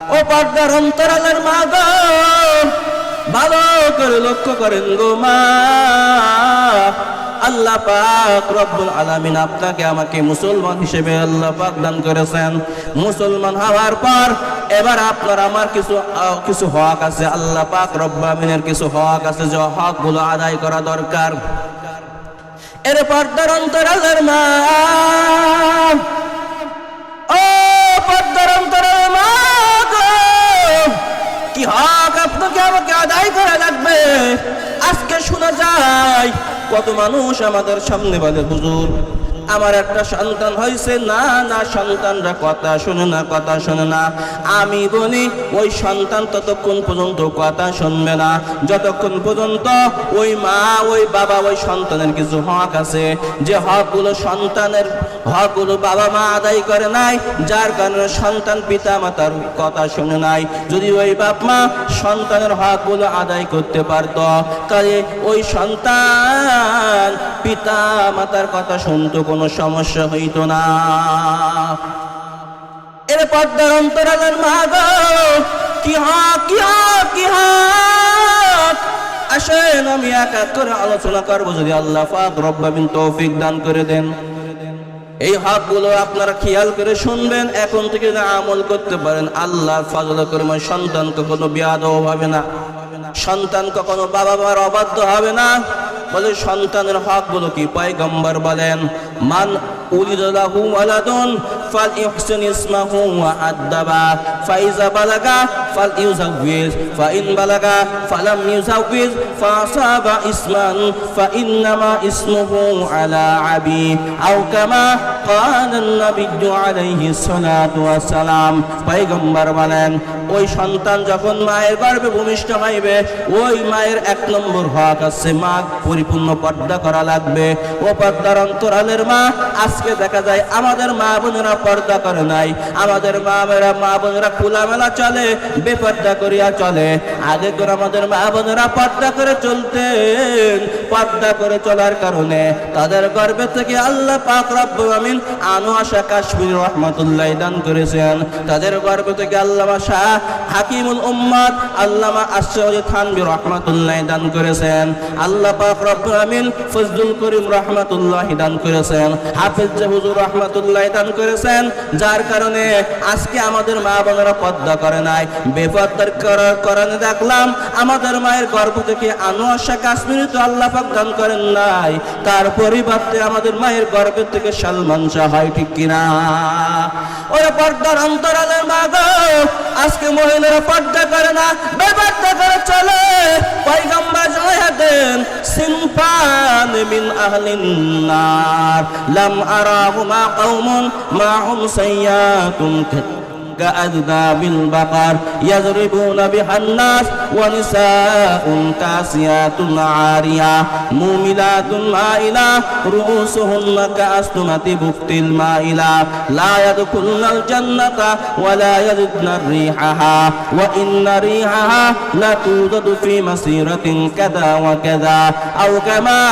ও পর্দার অন্তরালের মা গো, ভালো করে লক্ষ্য করেন গো মা। আল্লাহ পাক রব্বুল আলামিন আপনাকে আমাকে মুসলমান হিসেবে আল্লাহ পাক দান করেছেন। মুসলমান হওয়ার পর এবার আপনার আমার কিছু হক আছে, আল্লাহ পাক রব্বুল আলামিনের কিছু হক আছে, যে হকগুলো আদায় করা দরকার। এর পর্দার অন্তরালের মা, ও পর্দার অন্তরালের মা গো, কি হক আপনাকে আমাকে আদায় করা লাগবে। আজকে শোনা যায় কত মানুষ আমাদের সামনে বলে, হুজুর আমার একটা সন্তান হয়েছে, না না সন্তানরা কথা শোনে না, কথা শোনে না। আমি বলি ওই সন্তান ততক্ষণ পর্যন্ত কথা শুনবে না যতক্ষণ পর্যন্ত ওই মা ওই বাবা ওই সন্তানের কিছু হক আছে, যে হকগুলো সন্তানের হকগুলো বাবা মা আদায় করে নাই, যার কারণে সন্তান পিতা মাতার কথা শুনে নাই। যদি ওই বাপ মা সন্তানের হকগুলো আদায় করতে পারত, তাহলে ওই সন্তান পিতা মাতার কথা শুনতো, কোনো সমস্যা হইত না। এর পর্দার অন্তরালের মা গো, কি হক কি হক কি হক। আসেন আমি এক এক করে আলোচনা করবো, যদি আল্লাহ পাক রব্বুল আলামিন তৌফিক দান করে দেন। এই হকগুলো আপনারা খেয়াল করে শুনবেন, এখন থেকে যদি আমল করতে পারেন, আল্লাহর ফজলে করমে সন্তান কখনো বেয়াদব হবে না, সন্তান কখনো বাবা মার অবাধ্য হবে না। বলে সন্তানের হকগুলো কি? পয়গম্বর বলেন, মান উলিদা লাহু ওয়ালাদুন ফালইহসিন ইসমাহু ওয়া আদ্দাবা ফাইজা বালাগা ফালইউযাওয়িজ ফাইন বালাগা ফালাম ইউযাওয়িজ ফাসাবা ইসমান ফাইন্নামা ইসমুহু আলা আবি আও কামা ক্বালা নবিয়্যু আলাইহিস সালাতু ওয়াস সালাম। পয়গম্বর বলেন, ওই সন্তান যখন মায়ের গর্ভে ভূমিষ্ঠ হইবে, ওই মায়ের এক নম্বর হক আছে, মা পরিপূর্ণ পর্দা করা লাগবে। ও পর্দার অন্তরালের মা, আজকে দেখা যায় আমাদের মা বোনেরা পর্দা করে নাই, আমাদের মা বোনেরা খোলামেলা চলে, বেপর্দা করিয়া চলে। আগে করে আমাদের মা বোনেরা পর্দা করে চলতেন, পর্দা করে চলার কারণে তাদের গর্ভে থেকে আল্লাহ পাক রব্বুল আমিন আনোয়ার শাহ কাশ্মীর রহমাতুল্লাহ দান করেছেন। তাদের গর্ভে থেকে আল্লামা শাহ হাকিমুল উম্মাত আল্লামা আশরাফ থানভী রহমাতুল্লাহ দান করেছেন। আল্লাহ পাক রব্বুল আমিন ফজলুল করিম রহমাতুল্লাহ দান করেছেন, হাফেজ হুজুর রহমাতুল্লাহ দান করেছেন। যার কারণে আজকে আমাদের মা বোনেরা পর্দা করে নাই, বেপর্দার করার কারণে দেখলাম আমাদের মায়ের গর্ভ থেকে আনোয়ার শাহ কাশ্মীরি তো আল্লাহ পাক দান করেন নাই, তার পরিবর্তে আমাদের মায়ের গর্ভের থেকে সালমান শাহ হয়, ঠিক কিনা? ওই পর্দার অন্তরালের মা গো, আজকে মহিলারা পর্দা করে না, বেপর্দা করে চলে। পয়গম্বর জানায়া দেন, সিনফান মিন আহলিন নার লাম আরাহুমা কওমুন মাহুম সাইয়াতুন كأذناب البقر يضربون بها الناس ونساء كاسيات عاريات مؤمنات مائلات رؤوسهن كأسنمة بخت المائلات لا يدخلن الجنة ولا يجدن ريحها وإن ريحها لتوجد في مسيرة كذا وكذا أو كما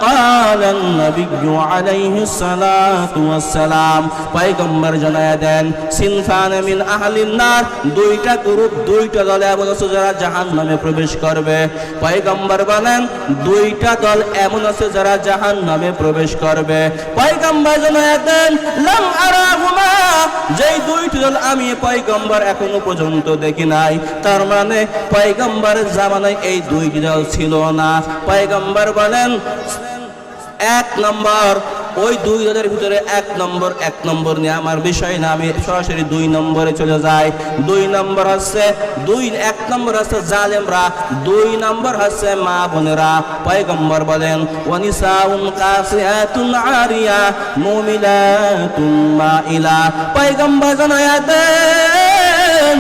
قال النبي عليه الصلاة والسلام। পয়গম্বর জানায়া দেন, সিনফান মিন আহলিন নার, দুইটা গ্রুপ, দুইটা দল এমন আছে যারা জাহান্নামে প্রবেশ করবে। পয়গম্বর বলেন, দুইটা দল এমন আছে যারা জাহান্নামে প্রবেশ করবে। পয়গম্বর জানায়া দেন, লাম আরাহুমা, যেই দুইটা দল আমি পয়গম্বর এখনো পর্যন্ত দেখি নাই। তার মানে পয়গম্বরের জামানায় এই দুইটি দল ছিল না। পয়গম্বর বলেন, এক নম্বর, ওই দুই দলের ভিতরে এক নম্বর নিয়ে আমার বিষয় না, আমি সরাসরি 2 নম্বরে চলে যাই। 2 নম্বর হচ্ছে এক নম্বর হচ্ছে জালেমরা, 2 নম্বর হচ্ছে মা বোনেরা। পয়গম্বর বলেন, ওয়ানিসাউন কাসিয়াতুন আরিয়া মুমিলাতুন মাইলা। পয়গম্বর জানায়া দেন,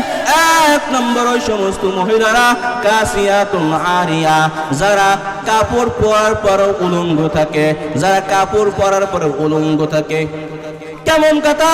এক নম্বর ওই সমস্ত মহিলারা কাসিয়াতুন আরিয়া, যারা কাপড় পরার পর উলঙ্গ থাকে, যারা কাপড় পরার পর উলঙ্গ থাকে। কেমন কথা?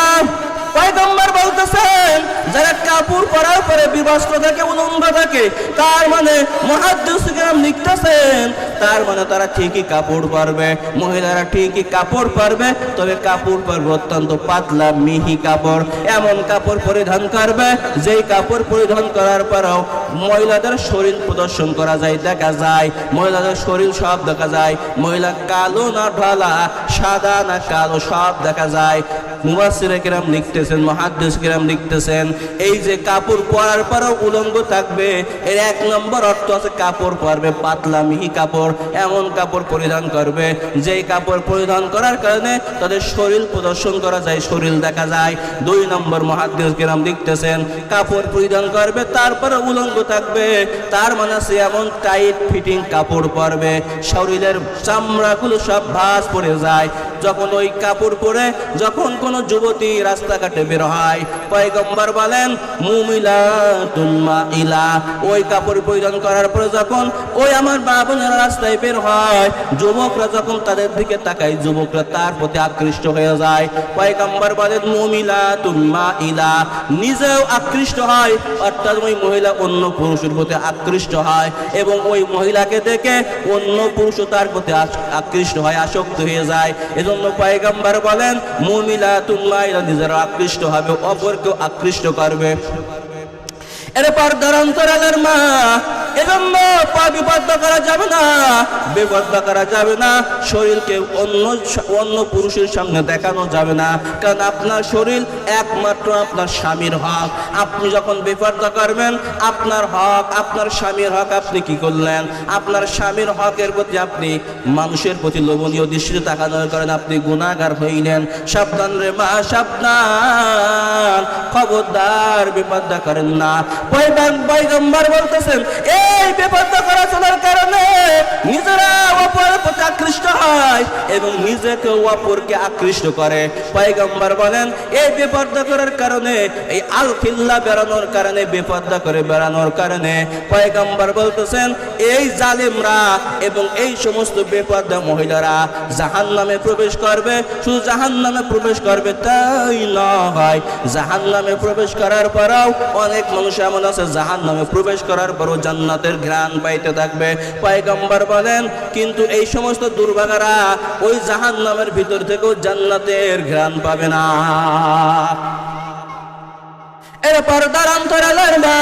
পয়গম্বর বলতেছেন, যারা কাপড় পরার পরে বিবস্ত্র থাকে, উলঙ্গ থাকে, তার মানে মুহাদ্দিস কিরাম লিখতেছেন তার মানে তারা ঠিকই কাপড় পরবে, মহিলারা ঠিকই কাপড় পরবে, তবে কাপড় পরবে অত্যন্ত পাতলা মিহি কাপড়, এমন কাপড় পরিধান করবে যেই কাপড় পরিধান করার পরেও মহিলাদের শরীর প্রদর্শন করা যায়, দেখা যায় মহিলাদের শরীর সব দেখা যায়, মহিলা কালো না ঢালা, সাদা না কালো সব দেখা যায়। মুফাসসিরে কিরাম লিখতেছেন, মুহাদ্দিস কিরাম লিখতেছেন এই যে কাপড় পরার পরেও উলঙ্গ থাকবে, এর এক নম্বর অর্থ আছে কাপড় পরবে পাতলা মিহি কাপড়, এমন কাপড় পরিধান করবে যেই কাপড় পরিধান করার কারণে তাদের শরীর প্রদর্শন করা যায়, শরীর দেখা যায়। দুই নম্বর মুহাদ্দিস কিরাম লিখতেছেন কাপড় পরিধান করবে তারপরে উলঙ্গ থাকবে, তার মানে সে এমন টাইট ফিটিং কাপড় পরবে শরীরের চামড়াগুলো সব ভাঁজ পড়ে যায়। যখন ওই কাপড় পরে যখন কোনো যুবতী রাস্তাঘাটে বের হয়, পয়গম্বর বলেন মুমিলাতুন মাইলা, ওই কাপড় পরিধান করার পরে যখন ওই আমার বাবুনেরা রাস্তায় বের হয়, যুবকরা যখন তাদের দিকে তাকায়, যুবকরা তার প্রতি আকৃষ্ট হয়ে যায়। পয়গম্বর বলেন মুমিলাতুন মাইলা, নিজেও আকৃষ্ট হয়, অর্থাৎ ওই মহিলা অন্য পুরুষের প্রতি আকৃষ্ট হয় এবং ওই মহিলাকে দেখে অন্য পুরুষও তার প্রতি আকৃষ্ট হয়, আসক্ত হয়ে যায়। এজন্য পয়গম্বর বলেন মুমিলাতুন মাইলা, নিজেরা আকৃষ্ট হবে, অপরকেও আকৃষ্ট করবে। এরপর অন্তরালের মা, এজন্য বিপর্দা করা যাবে না, বেপর্দা করা যাবে না, শরীরকে অন্য পুরুষের সামনে দেখানো যাবে না, কারণ আপনার শরীর একমাত্র আপনার স্বামীর হক। আপনি যখন বেপর্দা করবেন আপনার হক, আপনার স্বামীর হক আপনি কি করলেন? আপনার স্বামীর হকের প্রতি আপনি মানুষের প্রতি লোভনীয় দৃষ্টিতে তাকানোর কারণে আপনি গুনাহগার হইলেন। সাবধান রে মা, সাবধান, খবরদার বেপর্দা করেন না। পয়গম্বর বলতেছেন এই বেপর্দা করা চলার কারণে নিজেরা অপরের প্রতি আকৃষ্ট হয় এবং নিজেকে অপরকে আকৃষ্ট করে। পয়গম্বর বলেন এই বেপর্দা করার কারণে, এই আল খিল্লা বেরানোর কারণে, বেপর্দা করে বেড়ানোর কারণে পয়গম্বর বলতেছেন এই জালেমরা এবং এই সমস্ত বেপর্দা মহিলারা জাহান্নামে প্রবেশ করবে। শুধু জাহান্নামে প্রবেশ করবে তাই নয়, জাহান্নামে প্রবেশ করার পরেও অনেক মানুষ এমন আছে জাহান্নামে প্রবেশ করার পরও জান্নাতের ঘ্রাণ পাইতে থাকবে। পয়গম্বর বলেন কিন্তু এই সমস্ত দুর্ভাগারা ওই জাহান্নামের ভিতর থেকেও জান্নাতের ঘ্রাণ পাবে না। এরপর অন্তরালের মা,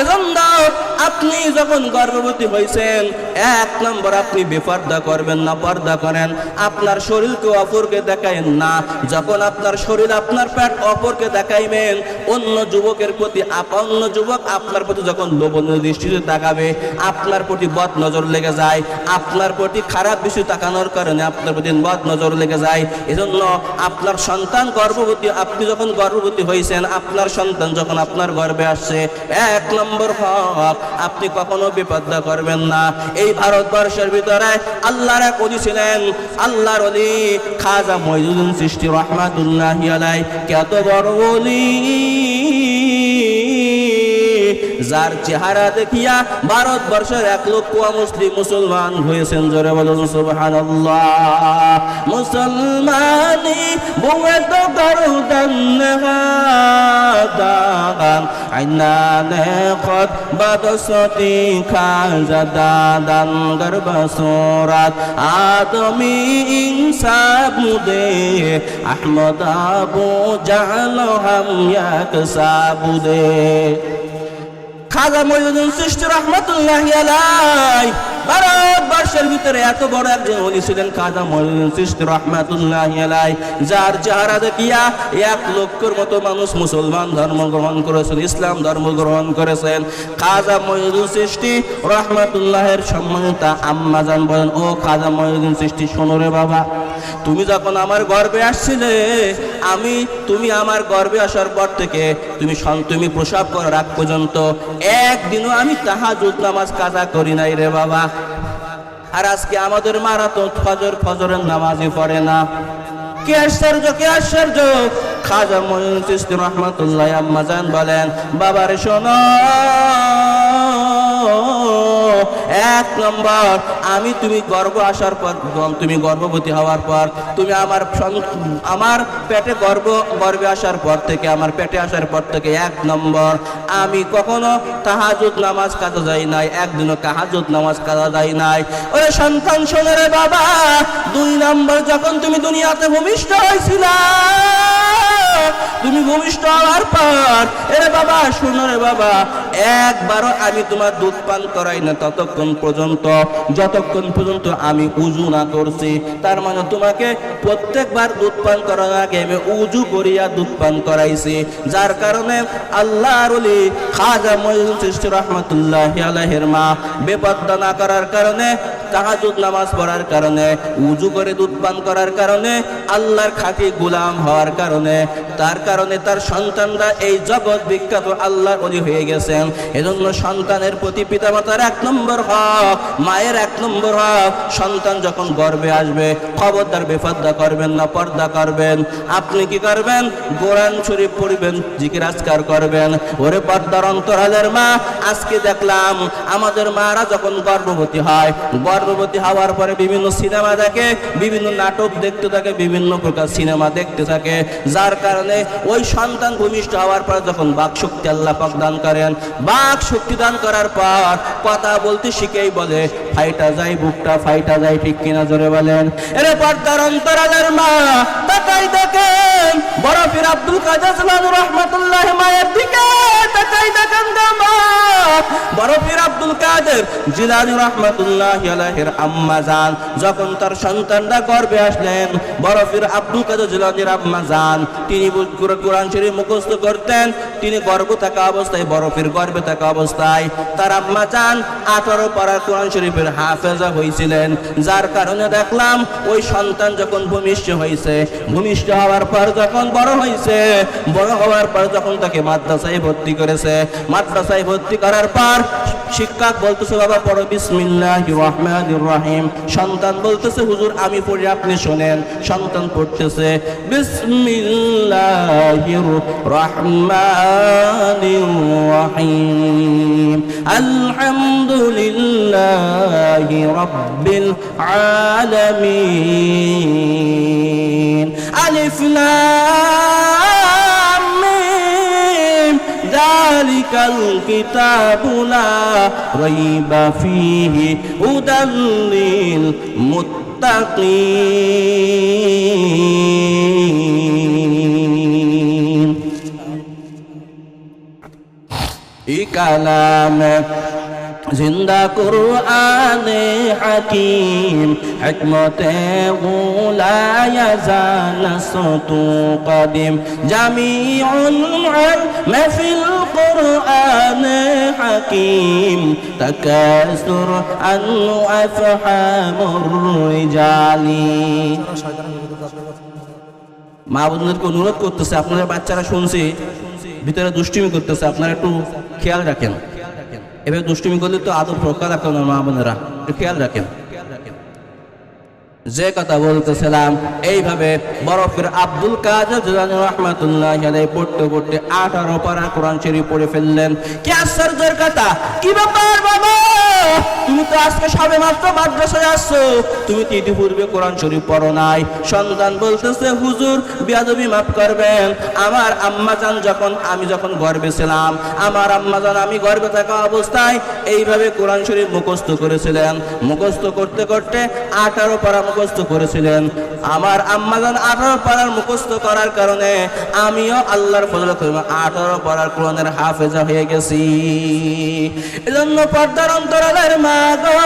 এজন্য আপনি যখন গর্ভবতী হয়েছেন এক নম্বর আপনি বেপর্দা করবেন না, পর্দা করেন। আপনার শরীরকে অপরকে দেখাইন না। যখন আপনার শরীর, আপনার পেট অপরকে দেখাইবেন, অন্য যুবকের প্রতি, অন্য যুবক আপনার প্রতি যখন লোভনীয় দৃষ্টিতে তাকাবে, আপনার প্রতি বদ নজর লেগে যায়, আপনার প্রতি খারাপ বিষয় তাকানোর কারণে আপনার প্রতি বদ নজর লেগে যায়। এজন্য আপনার সন্তান গর্ভবতী, আপনি যখন গর্ভবতী হয়েছেন, আপনার সন্তান যখন আপনার গর্ভে আসছে, এক নম্বর হক আপনি কখনো বিপদা করবেন না। এই ভারতবর্ষের ভিতরে আল্লাহর এক ওলি ছিলেন, আল্লাহর ওলি খাজা মঈনুদ্দিন চিশতি রাহমাতুল্লাহি আলাইহি, কত বড় ওলি, যার চেহারা দেখিয়া ভারতবর্ষের 1 লক্ষ মুসলমান হয়েছেন। জোরে বলুন সুবহানাল্লাহ। মুসলমানি বুয়ে তো গরদান নেগাদান আইনানে খত বাদসতি খাজাদান গর্বসুরাত আদমি ইনসাব মুদে আহমদ আবু জাহল হাম ইয়াকসাবুদে। খাজা মঈনুদ্দিন চিশতি রাহমাতুল্লাহি আলাইহি ভারতবর্ষের ভিতরে এত বড় একজন ওলি ছিলেন খাজা মঈনুদ্দিন চিশতি রাহমাতুল্লাহি আলাইহি, যার চেহারা দেখিয়া 1 লক্ষের মতো মানুষ মুসলমান ধর্ম গ্রহণ করেছেন, ইসলাম ধর্ম গ্রহণ করেছেন। খাজা মঈনুদ্দিন চিশতি রাহমাতুল্লাহির সম্মানিতা আম্মা জান বলেন, ও খাজা মঈনুদ্দিন চিশতি, শোনো রে বাবা, তুমি যখন আমার গর্ভে আসছিলে, তুমি আমার গর্ভে আসার পর থেকে তুমি প্রসব করার আগ পর্যন্ত একদিনও আমি তাহাজ্জুদ নামাজ কাজা করি নাই রে বাবা। আর আজকে আমাদের মারা তো ফজরের নামাজই পড়ে না। কি আশ্চর্য, কি আশ্চর্য! খাজা মঈনুদ্দিন চিশতি রাহমাতুল্লাহি আম্মা জান বলেন, বাবারে শোনো, এক নম্বর, আমি তুমি গর্ভ আসার পর, তুমি গর্ভবতী হওয়ার পর, তুমি আমার পেটে গর্ভে আসার পর থেকে, আমার পেটে আসার পর থেকে এক নম্বর, আমি কখনো তাহাজ্জুদ নামাজ কাজা যাই নাই, একদিনও তাহাজ্জুদ নামাজ কাজা যাই নাই। ওরে সন্তান শোনো রে বাবা, দুই নম্বর, যখন তুমি দুনিয়াতে ভূমিষ্ঠ হয়েছিলা, তুমি ভূমিষ্ঠ হওয়ার পর, এরে বাবা শোনো রে বাবা, একবারও আমি তোমার দুধ পান করাই না ততক্ষণ পর্যন্ত যতক্ষণ পর্যন্ত আমি উজু না করছি। তার মানে তোমাকে প্রত্যেকবার দুধ পান করার আগে আমি উজু করিয়া দুধ পান করাইছি। যার কারণে আল্লাহর ওলি খাজা মঈনুদ্দিন চিশতি রাহমাতুল্লাহি আলাইহির মা বেপরদা না করার কারণে, তাহাজ্জুদ নামাজ পড়ার কারণে, উজু করে দুধ পান করার কারণে, আল্লাহর খাঁটি গোলাম হওয়ার কারণে, তার কারণে তার সন্তানরা এই জগৎ বিখ্যাত আল্লাহর ওলি হয়ে গেছেন। এজন্য সন্তানের প্রতি পিতামাতার এক নম্বর হক, মায়ের এক নম্বর হক, সন্তান যখন গর্ভে আসবে খবরদার বেপরদা করবেন না, পর্দা করবেন। আপনি কি করবেন? কোরআন শরীফ পড়বেন, জিকির আজকার করবেন। ওরে পর্দার অন্তরালের মা, আজকে দেখলাম আমাদের মারা যখন গর্ভবতী হয়, গর্ভবতী হওয়ার পরে বিভিন্ন সিনেমা দেখে, বিভিন্ন নাটক দেখতে থাকে, বিভিন্ন প্রকার সিনেমা দেখতে থাকে, যার কারণে ওই সন্তান ভূমিষ্ঠ হওয়ার পর যখন বাক শক্তি আল্লাহ পাক দান করেন, বাক শক্তি দান করার পর কথা বলতে শিখেই বলে ফাইটা যায়, বুকটা ফাইটা যায়, ঠিক কিনা জোরে বলেন। এর পর্দার অন্তরালের মা, তাকাই দেখেন বড় পীর আব্দুল কাদের জিলানী রাহমাতুল্লাহি মায়ের দিকে, তাকাই দেখেন মা, বড় পীর আব্দুল কাদের জিলানী রাহমাতুল্লাহি আলাইহির আম্মা জান যখন তার সন্তানরা গর্ভে আসলেন, বড় পীর আব্দুল কাদের জিলানীর আম্মা জান তিনি কোরআন শরীফ মুখস্থ করতেন। তিনি গর্ভে থাকা অবস্থায়, বড় পীর গর্ভে থাকা অবস্থায় তার আম্মা জান 18 পারা কোরআন শরীফের হাফেজা হয়েছিলেন। যার কারণে দেখলাম ওই সন্তান যখন ভূমিষ্ঠ হয়েছে, ভূমিষ্ঠ হওয়ার পর যখন বড় হয়েছে, বড় হওয়ার পর যখন তাকে মাদ্রাসায় ভর্তি করেছে, মাদ্রাসায় ভর্তি করার পর শিক্ষক বলতেছে বাবা পড়ো বিসমিল্লাহির রহমানির রহিম। সন্তান বলতেছে হুজুর আমি পড়ি, আপনি শোনেন। সন্তান পড়তেছে বিসমিল্লাহির রহমানির রহিম আলহামদুলিল্লাহি রাব্বিল আলামিন আলিফ লাম মিম যালিকাল কিতাবু লা রাইবা ফীহি হুদাল লিল মুত্তাকিন। ই কালাম জিন্দা কুরআনে হাকিম হিকমতে গুলায়া জানাসতু কদিম জামিউল মাহফিল কুরআনে হাকিম তাকাসুর আন আফহামুর রিজালি। মা বোনদেরকে অনুরোধ করতেছে, আপনাদের বাচ্চারা শুনছি ভিতরে দুষ্টুমি করতেছে, আপনারা একটু খেয়াল রাখেন। এভাবে দুষ্টুমি করলে তো আদব রক্ষা রাখেন না, মা বোনেরা একটু খেয়াল রাখেন। যে কথা বলতেছিলাম, এইভাবে বড় পীর আব্দুল কাদের জিলানী রাহমাতুল্লাহি আলাইহি পড়তে পড়তে 18 পারা কোরআন শরীফ পড়ে ফেললেন। কি আশ্চর্যের কথা! কি ব্যাপার বাবা, তুমি তো আজকে সবে মাত্র মাদ্রাসায় আসছো, তুমি তো ইতিপূর্বে কোরআন শরীফ পড়ো নাই। সন্তান বলতেছে হুজুর বেয়াদবি মাফ করবেন, আমার আম্মাজান আমি যখন গর্ভে ছিলাম, আমার আম্মাজান আমি গর্ভে থাকা অবস্থায় এইভাবে কোরআন শরীফ মুখস্থ করেছিলেন। মুখস্থ করতে করতে 18 পারা মুখস্থ করেছিলেন। আমার আম্মাজান 18 পারার মুখস্থ করার কারণে আমিও আল্লাহর ফজলতে 18 পারার কোরআনের হাফেজা হয়ে গেছি। এজন্য পর্দার অন্তরালের মা গো,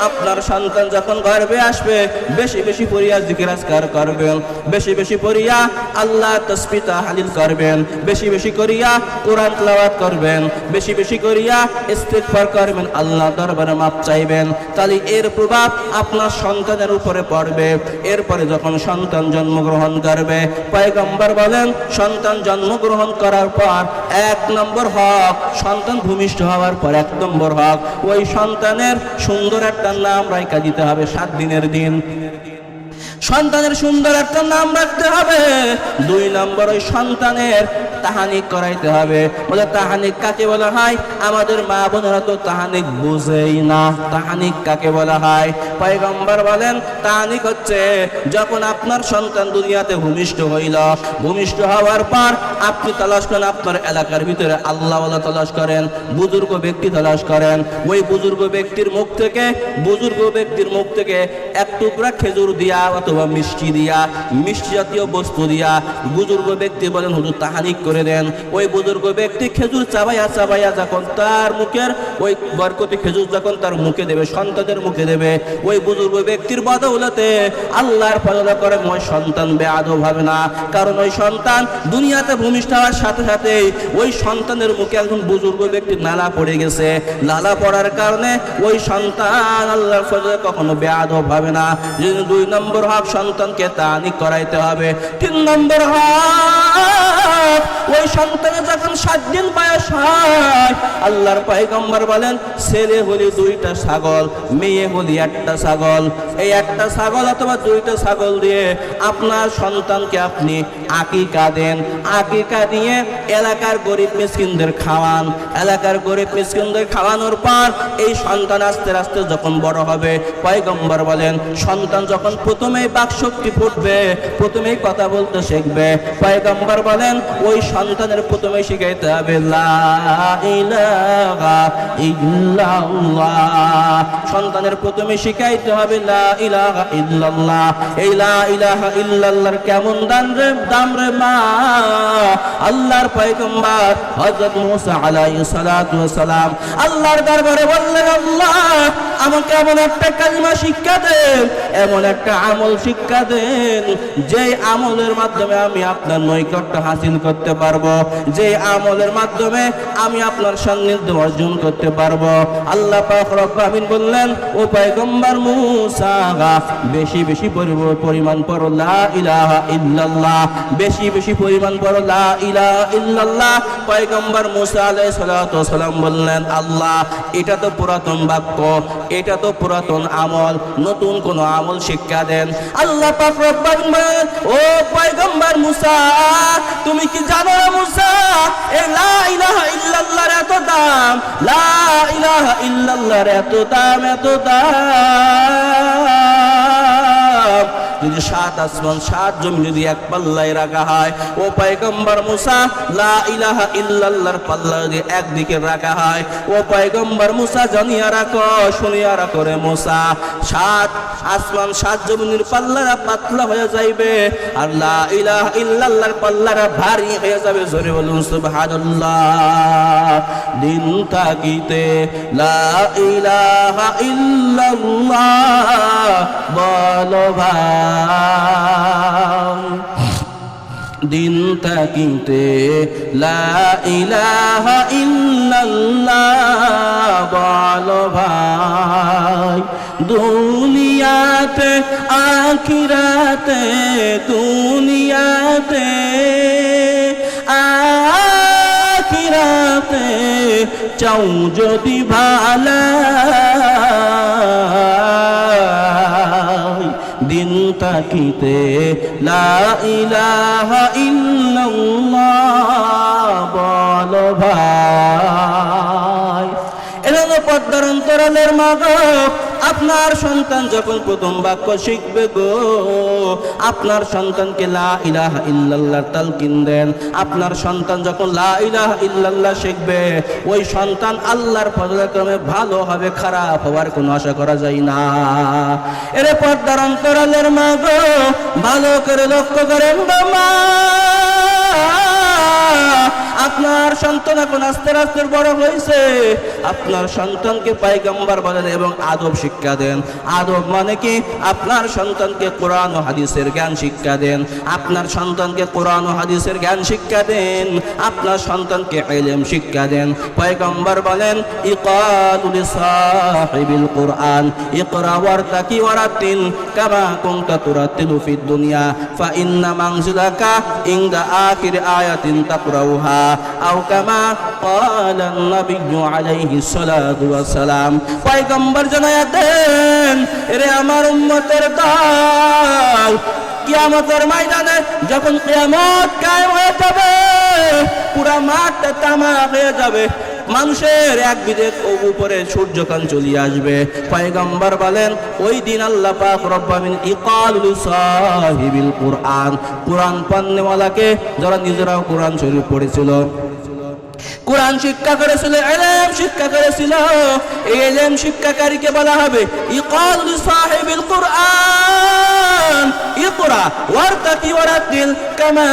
আপনার সন্তান যখন গর্ভে আসবে বেশি বেশি পড়িয়া জিকির আজকার করবেন, বেশি বেশি পড়িয়া আল্লাহ তাসবিহ তাহলিল করবেন, বেশি বেশি করিয়া কোরআন তেলাওয়াত করবেন, বেশি বেশি করিয়া ইস্তিগফার করবেন, আল্লাহ দরবারে মাপ চাইবেন। তাহলে এর প্রভাব আপনার সন্তানের উপরে পড়বে। এরপরে যখন সন্তান জন্মগ্রহণ করবে, পয়গম্বর বলেন সন্তান জন্মগ্রহণ করার পর 1 নম্বর হক, সন্তান ভূমিষ্ঠ হওয়ার পর 1 নম্বর হক, ওই সন্তানের সুন্দর একটা নাম রাইখা দিতে হবে 7 দিনের দিন। সন্তানের সুন্দর একটা নাম রাখতে হবে। 2 নম্বর ওই সন্তানের তাহানিক করাইতে হবে। বলে তাহানিক কাকে বলা হয়? আমাদের মা বোনেরা তো তাহানিক বুঝেই না। তাহানিক কাকে বলা হয়? পয়গম্বর বলেন তাহানিক হচ্ছে যখন আপনার সন্তান দুনিয়াতে ভূমিষ্ঠ হইল, ভূমিষ্ঠ হওয়ার পর আপনি তালাশ করেন, আপনার এলাকার ভিতরে আল্লাহওয়ালা তালাশ করেন, বুজুর্গ ব্যক্তি তালাশ করেন। ওই বুজুর্গ ব্যক্তির মুখ থেকে এক টুকরা খেজুর দিয়া অথবা মিষ্টি দিয়া, মিষ্টি জাতীয় বস্তু দিয়া বুজুর্গ ব্যক্তি বলেন হুজুর তাহানিক করে দেন। ওই বুজুর্গ ব্যক্তি খেজুর চাবাইয়া যখন তার মুখের ওই বরকতি খেজুর যখন তার মুখে দেবে, সন্তানের মুখে দেবে, ওই বুজুর্গ ব্যক্তির বদৌলতে আল্লাহর ফজল করে ওই সন্তান বেআদব হবে না। কারণ ওই সন্তান দুনিয়াতে ভূমিষ্ঠ হওয়ার সাথে সাথেই ওই সন্তানের মুখে একজন বুজুর্গ ব্যক্তির লালা পড়ে গেছে। লালা পড়ার কারণে ওই সন্তান আল্লাহর ফজলে কখনো বেআদব হবে না। 2 নম্বর হক সন্তানকে তাহানিক করাইতে হবে। 3 নম্বর হক ওই সন্তানের যখন 7 দিন বয়স হয়, আল্লাহর পয়গম্বর বলেন ছেলে হলে 2টা ছাগল, মেয়ে হলে 1টা ছাগল। এই 1টা ছাগল অথবা 2টা ছাগল দিয়ে আপনার সন্তানকে আপনি আকিকা দেন। আকিকা দিয়ে এলাকার গরিব মিসকিনদের খাওয়ান। এলাকার গরিব মিসকিনদের খাওয়ানোর পর এই সন্তান আস্তে আস্তে যখন বড় হবে, পয়গম্বর বলেন সন্তান যখন প্রথমেই বাকশক্তি ফুটবে, প্রথমেই কথা বলতে শিখবে, পয়গম্বর বলেন ওই সন্তানের প্রথমেই শিখাইতে হবে লা ইলাহা ইল্লাল্লাহ। সন্তানের প্রথমে শিখাইতে হবে লা ইলাহা ইল্লাল্লাহ। এই লা ইলাহা ইল্লাল্লাহর কেমন দাম রে মা! আল্লাহর পয়গম্বর হযরত মুসা আলাইহিস সালাতু ওয়াস সালাম আল্লাহর দরবারে বললেন, আল্লাহ আমাকে এমন একটা কালিমা শিক্ষা দেন, এমন একটা আমল শিক্ষা দেন, যে আমলের মাধ্যমে আমি আপনার নৈকট্য হাসিল করতে পারবো, যে আমলের মাধ্যমে আমি আপনার সান্নিধ্য অর্জন করতে পারবো। আল্লাহ পাক রব্বুল আমিন বললেন, ও পয়গম্বর মুসা বেশি বেশি পরিমাণ পড়ো লা ইলাহা ইল্লাল্লাহ, বেশি বেশি পরিমাণ পড়ো লা ইলাহা ইল্লাল্লাহ। পয়গম্বর মুসা আলাইহিস সালাতু ওয়াস সালাম বললেন, আল্লাহ এটা তো পুরাতন বাক্য, এটা তো পুরাতন আমল, নতুন কোন আমল শিক্ষা দেন। আল্লাহ পাক রব্বুল আমিন বলেন, ও পয়গম্বর মুসা তুমি কি জানো না মুসা, এই লা ইলাহা ইল্লাল্লাহর এত দাম, লা ইলাহা ইল্লাল্লাহর এত দাম, এত দাম। যদি 7 আসমান 7 জমি যদি এক পাল্লায় রাখা হয়, ও পয়গম্বর মুসা লা ইলাহা ইল্লাল্লাহর পাল্লা যদি একদিকে রাখা হয়, ও পয়গম্বর মুসা জানিয়া রাখো, শুনিয়া রাখো রে মুসা, 7 আসমান 7 জমির পাল্লারা পাতলা হয়ে যাইবে, আর লা ইলাহা ইল্লাল্লাহর পাল্লারা ভারী হয়ে যাবে। জোরে বলুন সুবহানাল্লাহ। দিন থাকিতে লা ইলাহা ইল্লাল্লাহ বলো ভাই, দিন থাকিতে লা ইলাহা ইল্লাল্লাহ বলো ভাই। দুনিয়াতে আখিরাতে, দুনিয়াতে আখিরাতে চাও যদি ভালাই, দিন থাকিতে লা ইলাহা ইল্লাল্লাহ বলো ভাই। এজন্য পর্দার অন্তরালের মা গো, আপনার সন্তান যখন প্রথম বাক্য শিখবে গো, আপনার সন্তানকে লা ইলাহা ইল্লাল্লাহর তালকিন দেন। আপনার সন্তান যখন লা ইলাহা ইল্লাল্লাহ শিখবে, ওই সন্তান আল্লাহর ফজলে ভালো হবে, খারাপ হওয়ার কোনো আশা করা যায় না। এর পর্দার অন্তরালের মা গো, ভালো করে লক্ষ্য করেন গো মা, আপনার সন্তান এখন আস্তে আস্তে বড় হয়েছে, আপনার সন্তানকে পয়গম্বর বলেন এবং আদব শিক্ষা দেন। আদব মানে কি? আপনার সন্তানকে কোরআন ও হাদিসের জ্ঞান শিক্ষা দেন, আপনার সন্তানকে কোরআন ও হাদিসের জ্ঞান শিক্ষা দেন, আপনার সন্তানকে ইলম শিক্ষা দেন। পয়গম্বর বলেন, ইকালু লিসাহিবিল কুরআন ইকরা ওয়ারতাকি ওয়ারাতিল কামা কুনতা তুরাতিলু ফিদ দুনিয়া ফা ইন্না মানজিলাকা ইনদা আখির আয়াতিন তাকরাউহা। আও কামা ক্বালা নবিয়্যু আলাইহিস সালাতু ওয়াস সালাম। পয়গম্বর জানায়া দেন, এরে আমার উম্মতের দল, কিয়ামতের ময়দানে যখন কিয়ামত কায়েম হয়ে যাবে, পুরা মাঠটা তামা হয়ে যাবে, মানুষের এক বিধের উপরে সূর্যকান চলিয়ে আসবে। পয়গম্বর বলেন, ওই দিন আল্লাহ পাক রব্বুল আলামিন ইকালু সাহিবিল কুরআন, কুরআন পান্নেওয়ালাকে, যারা নিজেরাও কোরআন শরীফ পড়েছিল, কোরআন শিক্ষা করেছিল, ইলম শিক্ষা করেছিল, এই ইলম শিক্ষাকারীকে বলা হবে ইকালু সাহিবিল কুরআন, ইকরা ওয়ারতাকি ওয়ারাতিল কামা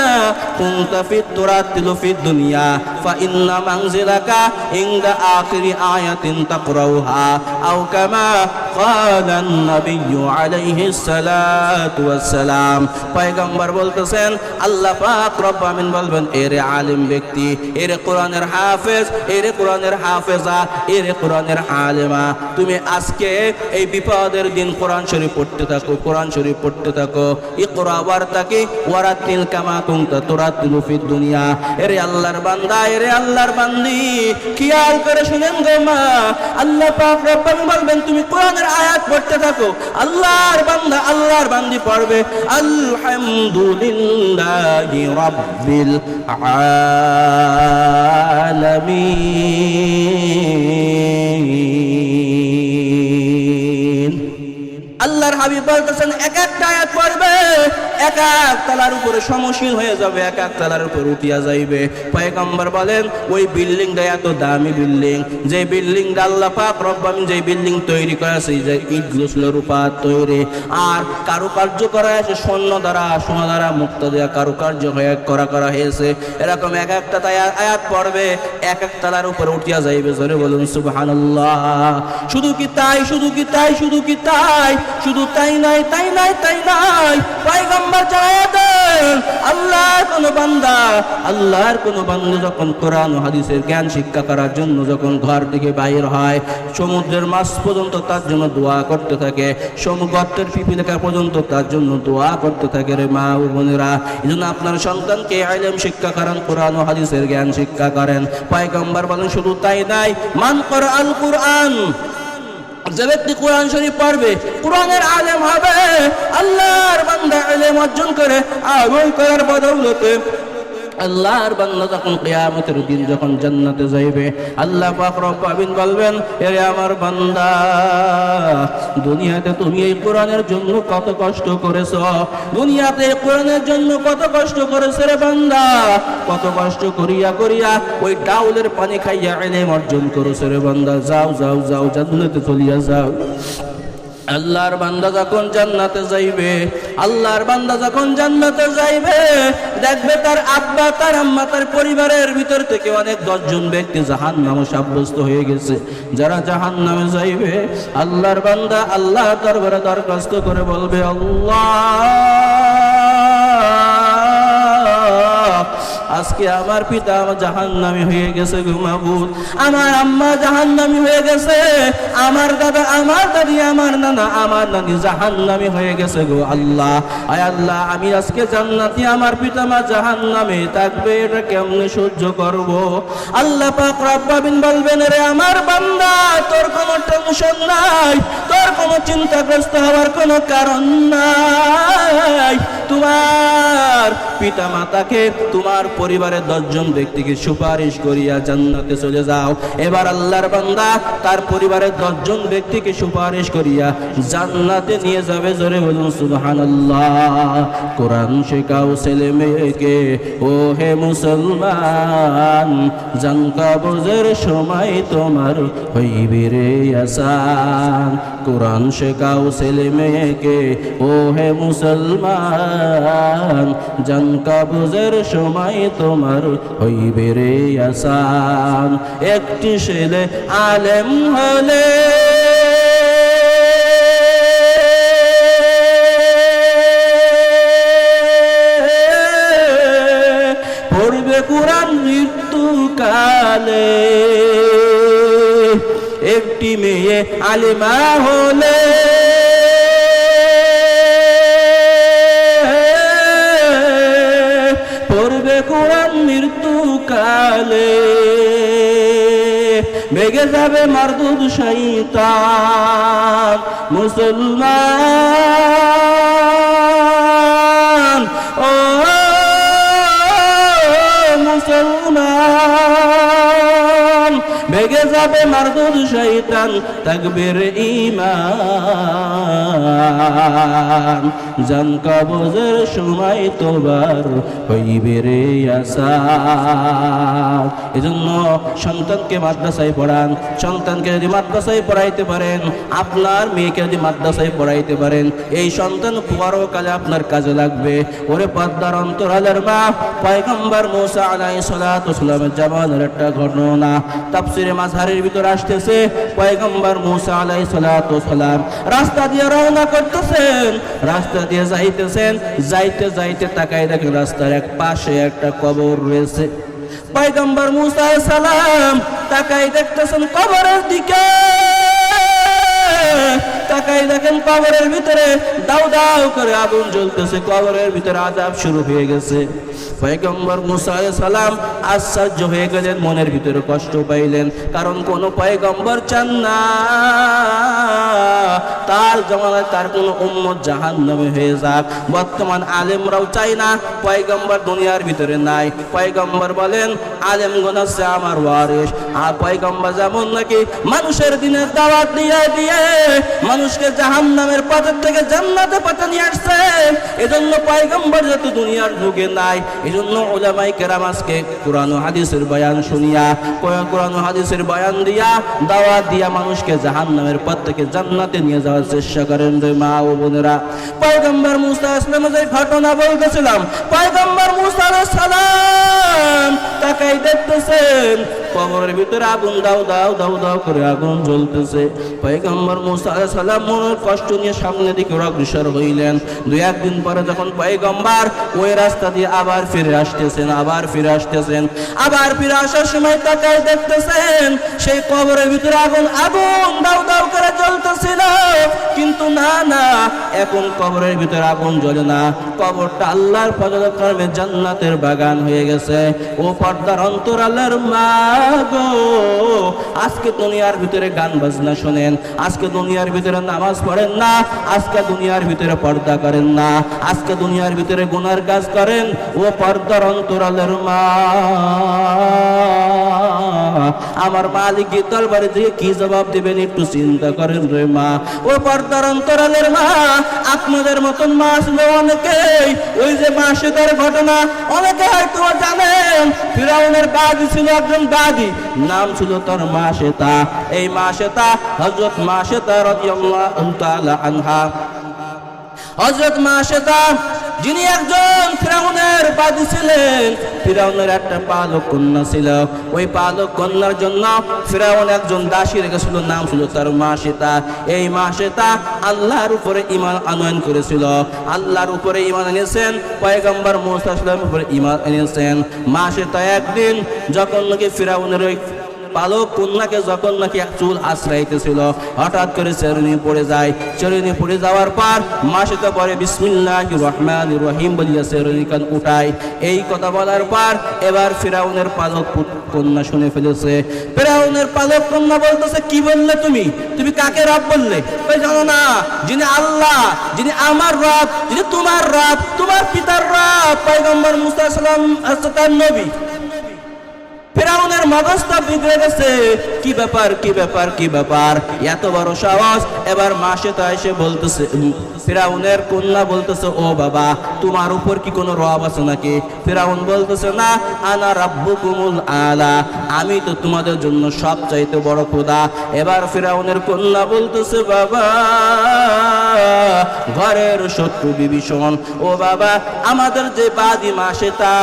কুনতা তুরাতিলু ফিদ দুনিয়া ফাইন্না মানজিলাকা ইনদা আখিরি আয়াতিন তাকরাউহা আও কামা ক্বালা নবিয়্যু আলাইহিস সালাতু ওয়াস সালাম। পয়গম্বর বলতেছেন, আল্লাহ পাক রব্বুল আমিন বলবেন, এরে আলেম ব্যক্তি, এরে কোরআনের হাফেজ, এরে কোরআনের হাফেজা, এরে কোরআনের আলেমা, তুমি আজকে এই বিপদের দিন কোরআন শরীফ পড়তে থাকো, কোরআন শরীফ পড়তে থাকো। ইকরা ওয়ারতাকি ওয়ারাতিল কামা কুনতা তুরাতিলু ফিদ দুনিয়া। এরে আল্লাহর বান্দা, এরে আল্লাহর বান্দি, খেয়াল করে শুনেন গো মা, আল্লাহ পাক রব্বুল আমিন বলবেন তুমি কোরআনের আয়াত পড়তে থাকো। আল্লাহর বান্দা, আল্লাহর বান্দি পড়বে আলহামদুলিল্লাহি রাব্বিল আলামিন। আল্লাহর হাবিব বলতেছেন, এক একটা আয়াত পড়বে, এক এক তালার উপরে সমশীল হয়ে যাবে, এক এক তালার উপরে উঠিয়া যাইবে। পয়গম্বর বলেন, ওই বিল্ডিংটা এত দামি বিল্ডিং, যে বিল্ডিংটা আল্লাহ পাক রব্বুল আমিন যে বিল্ডিং তৈরি করেছে, যে ইটগুলো ছিল রূপার তৈরি, আর কারুকার্য করা হয়েছে স্বর্ণ দ্বারা, সোনা দ্বারা, মুক্তা দেওয়া কারুকার্য হয়ে করা হয়েছে, এরকম এক একটা আয়াত পড়বে, এক এক তালার উপরে উঠিয়া যাইবে। জোরে বলুন সুবহানাল্লাহ। শুধু কি তাই, শুধু কি তাই, শুধু কি তাই, শুধু তাই নাই, তাই নাই, তাই নাই, পয়গম্বর জানায়া দেন, আল্লাহর কোন বান্দা, আল্লাহর কোন বান্দা যখন কোরআন ও হাদিসের জ্ঞান শিক্ষা করার জন্য যখন ঘর থেকে বাইর হয়, সমুদ্রের মাছ পর্যন্ত তার জন্য দোয়া করতে থাকে, সমুদ্রের পিপিলিকা পর্যন্ত তার জন্য দোয়া করতে থাকে। রে মা ও বোনেরা, এই জন্য আপনার সন্তানকে ইলম শিক্ষা করেন, কোরআন ও হাদিসের জ্ঞান শিক্ষা করেন। পয়গম্বর বলেন, শুধু তাই নাই, মান করাআল কুরআন, যে ব্যক্তি কোরআন শরীফ পড়বে, কোরআনের আলেম হবে, আল্লাহর বান্দা ইলম অর্জন করে আমল করার বদৌলতে আল্লাহর বান্দা যখন কিয়ামতের দিন যখন জান্নাতে যাইবে, আল্লাহ পাক রব্বুল আমিন বলবেন, এরে আমার বান্দা, দুনিয়াতে তুমি এই কোরআনের জন্য কত কষ্ট করেছো, দুনিয়াতে এই কোরআনের জন্য কত কষ্ট করেছো রে বান্দা, কত কষ্ট করিয়া করিয়া ওই ডাউলের পানি খাইয়া ইলম অর্জন করেছো রে বান্দা, যাও যাও যাও, জান্নাতে চলিয়া যাও। আল্লাহর বান্দা যখন জান্নাতে যাইবে, আল্লাহর বান্দা যখন জান্নাতে যাইবে, দেখবে তার আব্বা, তার আম্মা, তার পরিবারের ভিতর থেকে অনেক 10 জন ব্যক্তি জাহান্নামে সাব্যস্ত হয়ে গেছে। যারা জাহান্নামে যাইবে, আল্লাহর বান্দা আল্লাহ দরবারে দরখাস্ত করে বলবে, আল্লাহ, আজকে আমার পিতা আমার জাহান্নামী হয়ে গেছে গো মাবুদ, আমার আম্মা জাহান্নামী হয়ে গেছে, আমার দাদা, আমার দাদি, আমার নানা, আমার নানি জাহান্নামী হয়ে গেছে গো আল্লাহ। আয় আল্লাহ, আমি আজকে জান্নাতি, আমার পিতা মা জাহান্নামে থাকবে, এটা কেমনে সহ্য করব? আল্লাহ পাক রব্বুল আমিন বলবেন, রে আমার বান্দা, তোর কোনো টেনশন নাই, তোর কোনো চিন্তাগ্রস্ত হওয়ার কোনো কারণ নাই। তোমার পিতা মাতাকে, তোমার পরিবারের 10 জন ব্যক্তিকে সুপারিশ করিয়া জান্নাতে চলে যাও। এবার আল্লাহর বান্দা তার পরিবারের 10 জন ব্যক্তিকে সুপারিশ করিয়া জান্নাতে নিয়ে যাবে। জোরে বলুন সুবহানাল্লাহ। কোরআন শেখাও ছেলে মেয়েকে, ও হে মুসলমান, জান কবজের সময় তোমার হইবে রে আসান। কোরআন শেখাও ছেলে মেয়েকে, ও হে মুসলমান, জান কবজের সময় তোমার হইবে রে আসান। একটি ছেলে আলেম হলে পড়বে কোরআন মৃত্যুকালে, একটি মেয়ে আলেমা হলে পড়বে কোরআন মৃত্যুকালে। জালে ভেগে যাবে মারদুদ শয়তান মুসলমান ও মুসলমান ভেগে যাবে মারদুদ শয়তান তাকবীর ঈমান জান কবজের সময় তোবার হইবে রে আসাদ। এজন্য সন্তানকে মাদ্রাসায় পড়ান, সন্তানকে যদি মাদ্রাসায় পড়াইতে পারেন, আপনার মেয়েকে যদি মাদ্রাসায় পড়াইতে পারেন, এই সন্তান পরকালে আপনার কাজে লাগবে। ওরে পর্দার অন্তরালের মা, পয়গম্বর মুসা আলাইহিস সালাতু ওয়াস সালামের জামানার একটা ঘটনা তাফসীরে মাযহারের ভিতর আসতেছে। পয়গম্বর মুসা আলাইহিস সালাতু ওয়াস সালাম রাস্তা দিয়ে রওনা করতেছেন, রাস্তা দিয়ে যাইতেছেন, যাইতে যাইতে তাকায় দেখেন রাস্তার এক পাশে একটা কবর রয়েছে। পয়গম্বর মুসা আলাইহিস সালাম তাকায় দেখতেছেন কবরের দিকে, তাকাই দেখেন কবরের ভিতরে দাউ দাউ করে আগুন জ্বলতেছে, কবরের ভিতরে আযাব শুরু হয়ে গেছে। পয়গম্বর মুসা আলাইহিস সালাম আশ্চর্য হয়ে গেলেন, মনের ভিতরে কষ্ট পাইলেন, কারণ কোন পয়গম্বর চান না তার জামানায় তার কোন উম্মত জাহান্নামে হয়ে যাক। বর্তমান আলেমরাও চাই না পয়গম্বর দুনিয়ার ভিতরে নাই। পয়গম্বর বলেন আলেমগণ হচ্ছে আমার ওয়ারিস। আর পয়গম্বর যেমন নাকি মানুষের দিনের দাওয়াত দিয়ে দিয়ে মানুষকে জাহান্নামের পথ থেকে জান্নাতের পথে নিয়ে আসছে, এজন্য পয়গম্বর যত দুনিয়ার যুগে নাই। এজন্য উলামায়ে কেরাম আজকে কোরআন ও হাদিসের বয়ান শুনিয়া, কোরআন ও হাদিসের বয়ান দিয়া, দাওয়াত দিয়া মানুষকে জাহান্নামের পথ থেকে জান্নাতে নিয়ে যাওয়ার চেষ্টা করেন। রে মা ও বোনেরা, পয়গম্বর মুসা আলাইহিস সালামের যে ঘটনা বলতেছিলাম, পয়গম্বর মুসা আলাইহিস সালাম তাকাই দেখতেছেন কবরের ভিতরে আগুন দাউ দাউ দাউ দাউ করে আগুন জ্বলতেছে। পয়গম্বর মুসা আলাইহিস সালাম মনের কষ্ট নিয়ে সামনে দিকে অগ্রসর হইলেন। দুই একদিন পরে যখন পয়গম্বর ওই রাস্তা দিয়ে আবার ফিরে আসতেছেন, আবার ফিরে আসতেছেন, আবার ফিরে আসার সময় তাকাই দেখতেছেন সেই কবরের ভিতরে আগুন আগুন দাউ দাউ করে জ্বলতেছিল। কিন্তু না না, এখন কবরের ভিতরে আগুন জ্বলে না, কবরটা আল্লাহর ফজল কর্মে জান্নাতের বাগান হয়ে গেছে। ও পর্দার অন্তরালের মা গো, আজকে দুনিয়ার ভিতরে গান বাজনা শোনেন, আজকে দুনিয়ার ভিতরে নামাজ পড়েন না, আজকে দুনিয়ার ভিতরে পর্দা করেন না, আজকে দুনিয়ার ভিতরে গুনার কাজ করেন। ও পর্দার অন্তরালের মা, আমার মালিক দরবারে দিয়ে কি জবাব দিবেন একটু চিন্তা করেন রে মা। ও পর্দার অন্তরালের মা, আপনাদের মতন মা ছিল অনেকেই। ওই যে মাসেদার ঘটনা অনেকে হয়তো জানেন, ফিরাউনের দাদি ছিল একজন দাদি, নাম ছিল তার মাসেতা। এই মাসেতা হযরত মাসেতা রাদিয়াল্লাহু তাআলা আনহা, হযরত মাসেতা যিনি একজন ফিরাউনের বাদী ছিলেন। ফিরাউনের একটা পালক কন্যা ছিল, ওই পালক কন্যার জন্য ফিরাউন একজন দাসী রেখেছিল, নাম ছিল তার মাসেতা। এই মাসেতা আল্লাহর উপরে ঈমান আনয়ন করেছিল, আল্লাহর উপরে ঈমান এনেছেন, পয়গম্বর মুসা আলাইহিস সালামের উপরে ঈমান এনেছেন। মাসেতা একদিন যখন নাকি ফিরাউনের ওই পালক কন্যাকে যখন নাকি চুল আশ্রাইতেছিল, হঠাৎ করে চরণী পড়ে যায়। চরণী পড়ে যাওয়ার পর মাসেতা পরে বিসমিল্লাহির রহমানির রহিম বলিয়া চরণী কান উঠায়। এই কথা বলার পর এবার ফিরাউনের পালক কন্যা শুনে ফেলেছে। ফিরাউনের পালক কন্যা বলতেছে, কি বললে তুমি? তুমি কাকে রব বললে? ওই জানো না, যিনি আল্লাহ, যিনি আমার রব, যিনি তোমার রব, তোমার পিতার রব পয়গম্বর মুসা আলাইহিস সালাম তার নবী। ফিরাউনের মগজটা বিগড়ে গেছে, কি ব্যাপার কি ব্যাপার কি ব্যাপার, এত বড় সাহস। এবার মাসেতা এসে বলতেছে, ফিরাউনের কন্যা বলতেছে, ও বাবা তোমার উপর কি কোনো রব আছে নাকি? ফিরাউন বলতেছে, না, আনা রাব্বুকুমুল আলা, আমি তো তোমাদের জন্য সবচাইতে বড় খোদা। এবার ফিরাউনের কন্যা বলতেছে, বাবা ঘরের শত্রু বিভীষণ, ও বাবা আমাদের যে বাদী মাসেতা,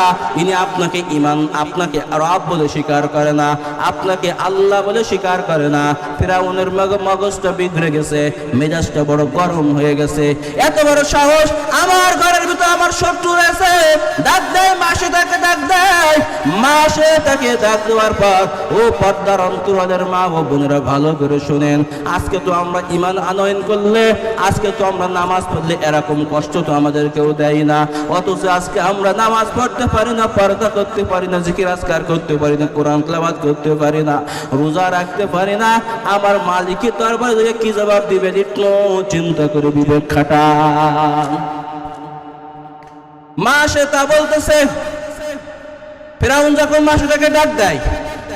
ইনি আপনাকে ঈমান, আপনাকে রব বলে স্বীকার করে না, আপনাকে আল্লাহ বলে স্বীকার করে না। ফিরাউনের মগজটা বিগড়ে গেছে, মেজাজটা বড় গরম হয়ে গেছে। এত বড় সাহস, আমার ঘরের ভিতরে আমার শত্রু রয়েছে, ডাক দেয় মাসেতাকে, ডাক দেয় মাসেতাকে। ডাক দেওয়ার পর ও পর্দার অন্তরালের মা ও বোনেরা ভালো করে শুনেন, আজকে তো আমরা ঈমান আনয়ন করলে, আজকে তো আমরা নামাজ পড়লে এরকম কষ্ট তো আমাদের কেউ দেয় না, অথচ আজকে আমরা নামাজ পড়তে পারি না, পর্দা করতে পারি না, জিকির আজকার করতে পারি না, দিনে কোরআন তেলাওয়াত করতে পারি না, রোজা রাখতে পারি না, আমার মালিকের দরবারে কি জবাব দিবে? একটু চিন্তা করে বিবেক খাটান। মা সে তা বলতেছে, ফিরাউন যখন মাসুটাকে ডাক দেয়,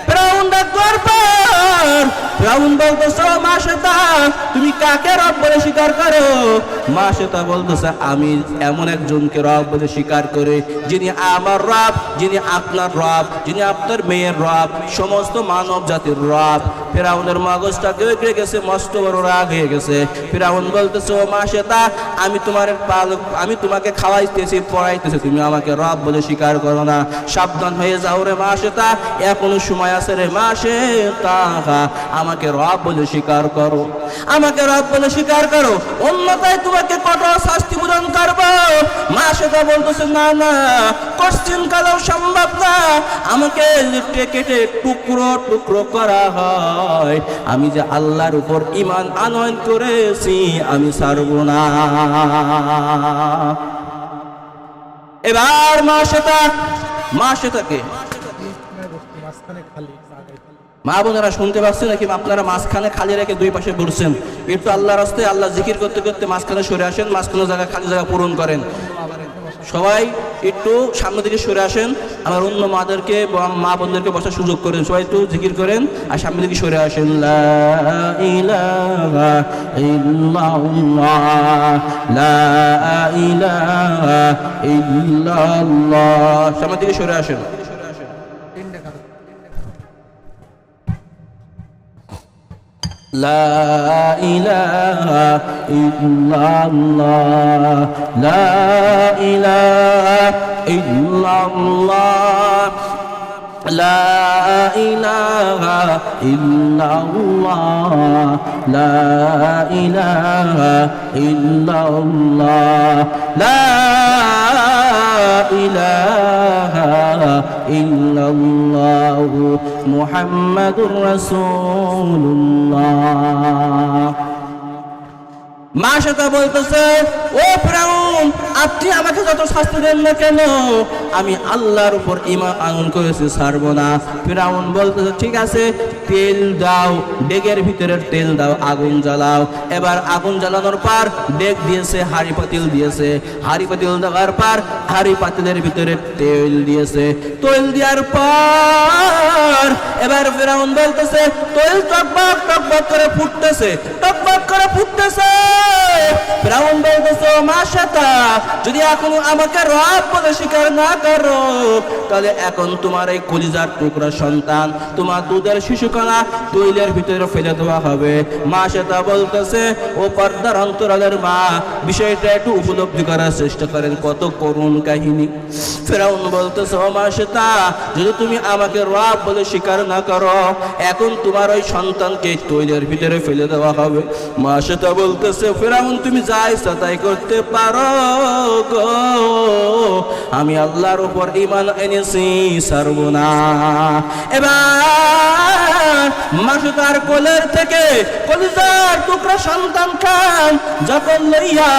ফিরাউন ডাক দেওয়ার পর ফিরাউন বলতেছে, মা সেতা তুমি কাকে রব বলে স্বীকার করো? মা সেতা বলতেছে, আমি এমন একজনকে রব বলে স্বীকার করে যিনি আমার রব, যিনি আপনার রব, যিনি আপনার মেয়ের রব, সমস্ত মানব জাতির রব। ফিরাউনের মগজটা গেড়ে গেছে, মস্ত বড় রাগ হয়ে গেছে। ফিরাউন বলতেছে, ও মা সেতা আমি তোমার পালক, আমি তোমাকে খাওয়াইতেছি, পড়াইতেছি, তুমি আমাকে রব বলে স্বীকার করো না। সাবধান হয়ে যাও রে মা সেতা, এখনো সময় আছে রে মা সেতা, আমাকে রব বলে স্বীকার করো, আমাকে রব বলে স্বীকার করো, অন্যথায় তোমাকে কঠোর শাস্তি প্রদান করবো। মা সেটা বলতেছে, না না, কোশ্চিন কালেও সম্ভব না, আমাকে লিটে কেটে টুকরো টুকরো করা হয়, আমি যে আল্লাহর উপর ঈমান আনয়ন করেছি আমি ছাড়ব না। এবার মা সেটাকে মা বোনেরা শুনতে পাচ্ছেন নাকি? আপনারা মাঝখানে খালি রেখে দুই পাশে বসছেন, একটু আল্লাহর রাস্তায় আল্লাহ জিকির করতে করতে মাঝখানে সরে আসেন, মাঝখানে জায়গা খালি জায়গা পূরণ করেন। সবাই একটু সামনের দিকে সরে আসেন, আমার অন্য মাদেরকে মা বোনদেরকে বসার সুযোগ করেন, সবাই একটু জিকির করেন আর সামনের দিকে সরে আসেন। লা ইলাহা ইল্লাল্লাহ, লা ইলাহা ইল্লাল্লাহ, সামনের দিকে সরে আসেন। লা ইলাহা ইল্লাল্লাহ, লা ইলাহা ইল্লাল্লাহ, লা ইলাহা ইল্লাল্লাহ, লা ইলাহা ইল্লাল্লাহ, লা ইলাহা ইল্লাল্লাহ, মুহাম্মাদুর রাসূলুল্লাহ। মা সেটা বলতেছে, ও ফিরাউন আপনি আমাকে যত শাস্তি দেন না কেন, আমি আল্লাহর উপর ঈমান আনয়ন করেছি, ছাড়ব না। ফিরাউন বলতেছে, ঠিক আছে, তেল দাও, ডেগের ভিতরে তেল দাও, আগুন জ্বালাও। এবার আগুন জ্বালানোর পর ডেগ দিয়েছে, হাঁড়ি পাতিল দিয়েছে, হাঁড়ি পাতিল দেওয়ার পর হাঁড়ি পাতিলের ভিতরে তেল দিয়েছে। তেল দেওয়ার পর এবার ফিরাউন বলতেছে, তেল টকবক টকবক করে ফুটতেছে, টকবক করে ফুটতেছে। ফিরাউন বলতেছে, মা সেতা যদি এখন আমাকে রব বলে স্বীকার না করো, তাহলে এখন তোমার এই কলিজার টুকরা সন্তান, তোমার দুধের শিশুকণা তৈলের ভিতরে ফেলে দেওয়া হবে। মা সেতা বলতেছে, ও পর্দার অন্তরালের মা, বিষয়টা একটু উপলব্ধি করার চেষ্টা করেন, কত করুণ কাহিনী। ফিরাউন বলতেছে, ও মা সেতা যদি তুমি আমাকে রব বলে স্বীকার না করো, এখন তোমার ওই সন্তানকে তৈলের ভিতরে ফেলে দেওয়া হবে। মা সেতা বলতেছে, ফিরাউন তুমি যা ইচ্ছা তাই করতে পারো গো, আমি আল্লাহর উপর ঈমান এনেছি, ছাড়ব না। এবার মাসুদার কোলের থেকে কলিজার টুকরা সন্তান খান যখন লইয়া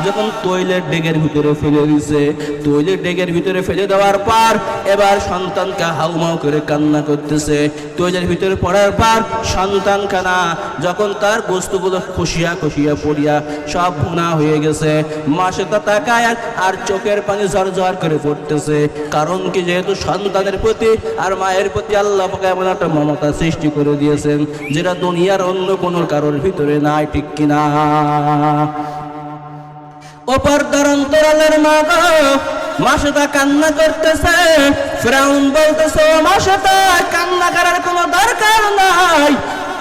যখন তৈলের ডেগের ভিতরে ফেলে দিছে, তৈলের ডেগের ভিতরে ফেলে দেওয়ার পর এবার সন্তানকে হাউমাউ করে কান্না করতেছে। তৈলের ভিতরে পড়ার পর সন্তান খানা যখন তার বস্তুগুলো খুশিয়া খুশিয়া পড়িয়া সব ভুনা হয়ে গেছে, মা সেটা তাকায় আর চোখের পানি ঝরঝর করে পড়তেছে। কারণ কি, যেহেতু সন্তানের প্রতি আর মায়ের প্রতি আল্লাহ পাক এমন একটা মমতা সৃষ্টি করে দিয়েছেন যেটা দুনিয়ার অন্য কোনো কারোর ভিতরে নাই, ঠিক কিনা? অপরদার অন্তরালের মা গো, মা সেটা কান্না করতেছে। ফিরাউন বলতেছে, মা সেটা কান্না করার কোনো দরকার নাই,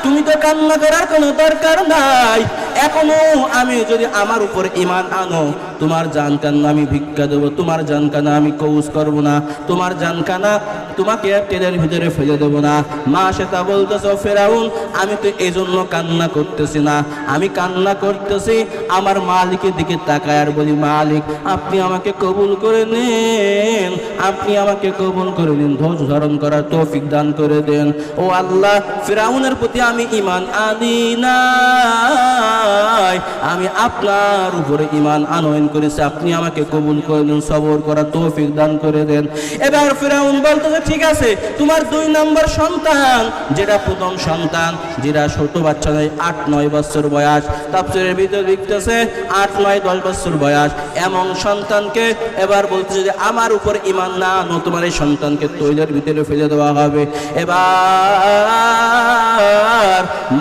তুমি তো কান্না করার কোনো দরকার নাই। এখনো আমি যদি আমার উপর ঈমান আনো, তোমার জান কান্না আমি ভিক্ষা দেবো, তোমার জান কান্না আমি কৌজ করবো না, তোমার জান কান্না তোমাকে তেলের ভিতরে ফেলে দেবো না। মা সেটা বলতেছে, ফিরাউন আমি তো এই জন্য কান্না করতেছি না, আমি কান্না করতেছি আমার মালিকের দিকে তাকায় আর বলি, মালিক আপনি আমাকে কবুল করে নেন, আপনি আমাকে কবুল করে নেন, ধৈর্য ধারণ করার তৌফিক দান করে দেন। ও আল্লাহ, ফিরাউনের প্রতি আমি ঈমান আনি নাই, আমি আপনার উপরে ঈমান আনয়ন আবেদন করেছি, আপনি আমাকে কবুল করে দিন, সবর করার তৌফিক দান করে দেন। এবার ফিরআউন বলতেছে ঠিক আছে, তোমার 2 নম্বর সন্তান, যেটা প্রথম সন্তান, যেটা ছোট বাচ্চা নয়, 8-9 বছর বয়স, তাফসীরের ভিতরে লিখতেছে 8-9-10 বছর বয়স, এমন সন্তানকে এবার বলতেছে যে আমার উপর ঈমান না আনো, তোমার এই সন্তানকে তৈলের ভিতরে ফেলে দেওয়া হবে। এবার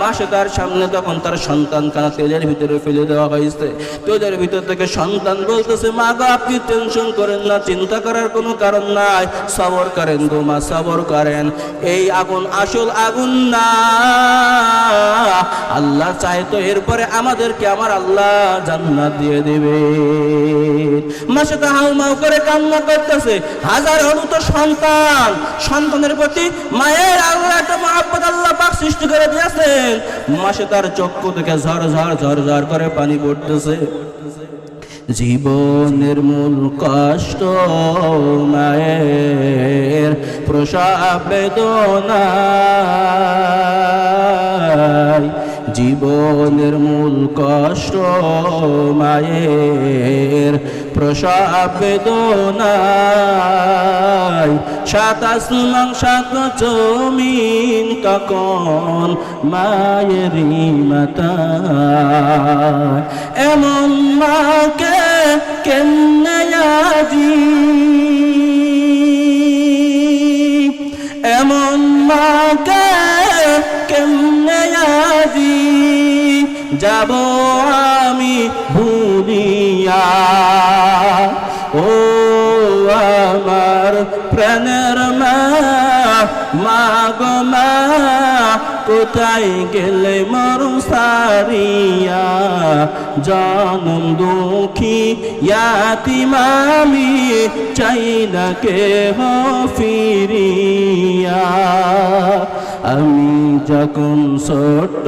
মাসে তার সামনে তখন তার সন্তান খানা তেলের ভিতরে ফেলে দেওয়া হয়েছে। তেলের ভিতর থেকে সন্তান বলতেছে মা গো, আপনি টেনশন করেন না, চিন্তা করার কোনো কারণ নাই, সবর করেন গো মা, সবর করেন। এই আগুন আসল আগুন না, আল্লাহ চায় তো এরপরে আমাদেরকে আমার আল্লাহ জান্নাত দিয়ে দেবে। মাসে তো হাউমাউ করে কান্না করতেছে, হাজার হলুদ সন্তান, সন্তানের প্রতি মায়ের আল্লাহ একটা মহব্বত আল্লাহ পাক সৃষ্টি করে দিয়েছেন। মাসে তার চক্ষু থেকে ঝরঝর করে পানি পড়তেছে। জীবনের মূল কষ্ট মায়ের প্রসব বেদনায়, জীবনের মূল কষ্ট মায়ের প্রসব বেদনায়, 7 আসমান 7 জমিন তখন মায়েরই মাথায়। এমন মাকে কেমনে আজি, এমন মাকে কেমনে আজি যাব আমি ভুলিয়া। ও আমার প্রাণের মা, মা গো মা, কোথায় গেলে মরু সারিয়া, জনম দুঃখী ইয়াতিম আমি, চাই না কেহ ফিরিয়া। আমি যখন ছোট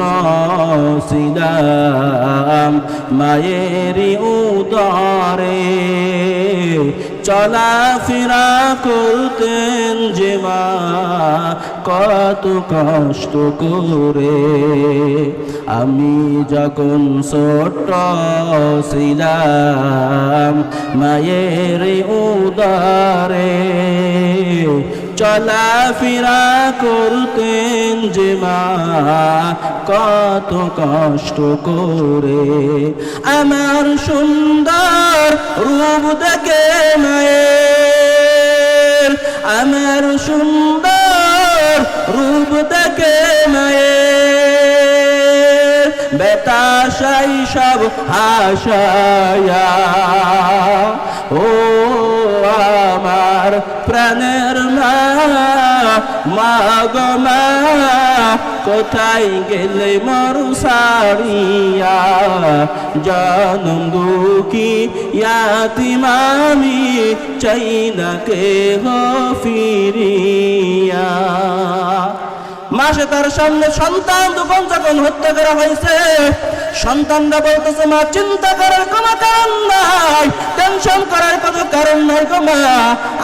ছিলাম মায়েরই উদরে, চলাফেরা করতেন যে মা কত কষ্ট করে। আমি যখন ছোট ছিলাম মায়ের উদরে, চলাফেরা করতেন যে মা কত কষ্ট করে। আমার সুন্দর রূপ দেখে মায়ের, আমার সুন্দর রূপ দেখে মায়ের, বেতাশাই সব হাসায়া। ও আমার প্রাণের মা, মা গো মা, কোথায় গেলে মরু সারিয়া, জনম দুঃখী ইয়াতিম আমি, চাই না কেহ ফিরিয়া। মাসে তার সামনে সন্তান দুজন যখন হত্যা করা হয়েছে, সন্তানরা বলতেছে মা চিন্তা করার কোনো কারণ নাই, টেনশন করার কোনো কারণ নাই গো মা,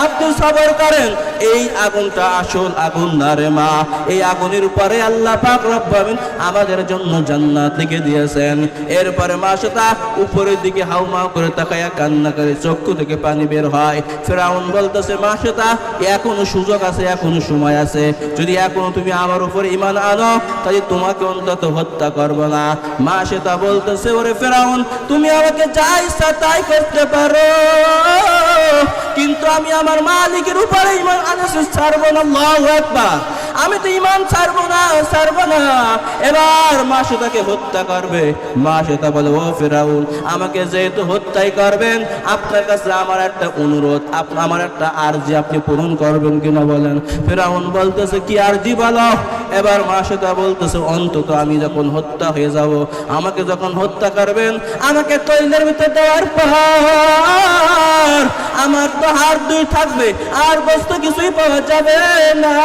আপনি সবর করেন। এই আগুনটা আসল আগুন না রে মা, এই আগুনের উপরে আল্লাহ পাক রব্বুল আলামিন আমাদের জন্য জান্নাত লিখে দিয়েছেন। এরপরে মা সেটা উপরের দিকে হাউমাউ করে তাকায়া কান্না করে, চক্ষু থেকে পানি বের হয়। ফিরআউন বলতেছে মা সেটা এখনো সুযোগ আছে, এখনো সময় আছে, যদি এখনো তুমি আমার উপর ঈমান আনো তাহলে তোমাকে অন্তত হত্যা করব না। মা সেটা বলতেছে ওরে ফিরআউন, তুমি আমাকে যা ইচ্ছা তাই করতে পারো, কিন্তু আমি আমার মালিকের উপরে ঈমান আনতে ছাড়বো না। আল্লাহু আকবার। আমি তো ঈমান ছাড়বো না, ছাড়বো না। এবার মা সেটাকে হত্যা করবে। মা সেটা বলে ও ফিরআউন, আমাকে যেহেতু হত্যাই করবেন, আপনার কাছে আমার একটা অনুরোধ, আমার একটা আরজি আপনি পূরণ করবেন কিনা বলেন। ফিরআউন বলতেছে কি আরজি বলো। এবার মা সেটা বলতেছে অন্তত আমি যখন হত্যা হয়ে যাব, আমাকে যখন হত্যা করবেন, আমাকে তৈলের ভিতরে দেওয়ার পর আমার তো হাড় দুই থাকবে, আর বস্তু কিছুই পাওয়া যাবে না।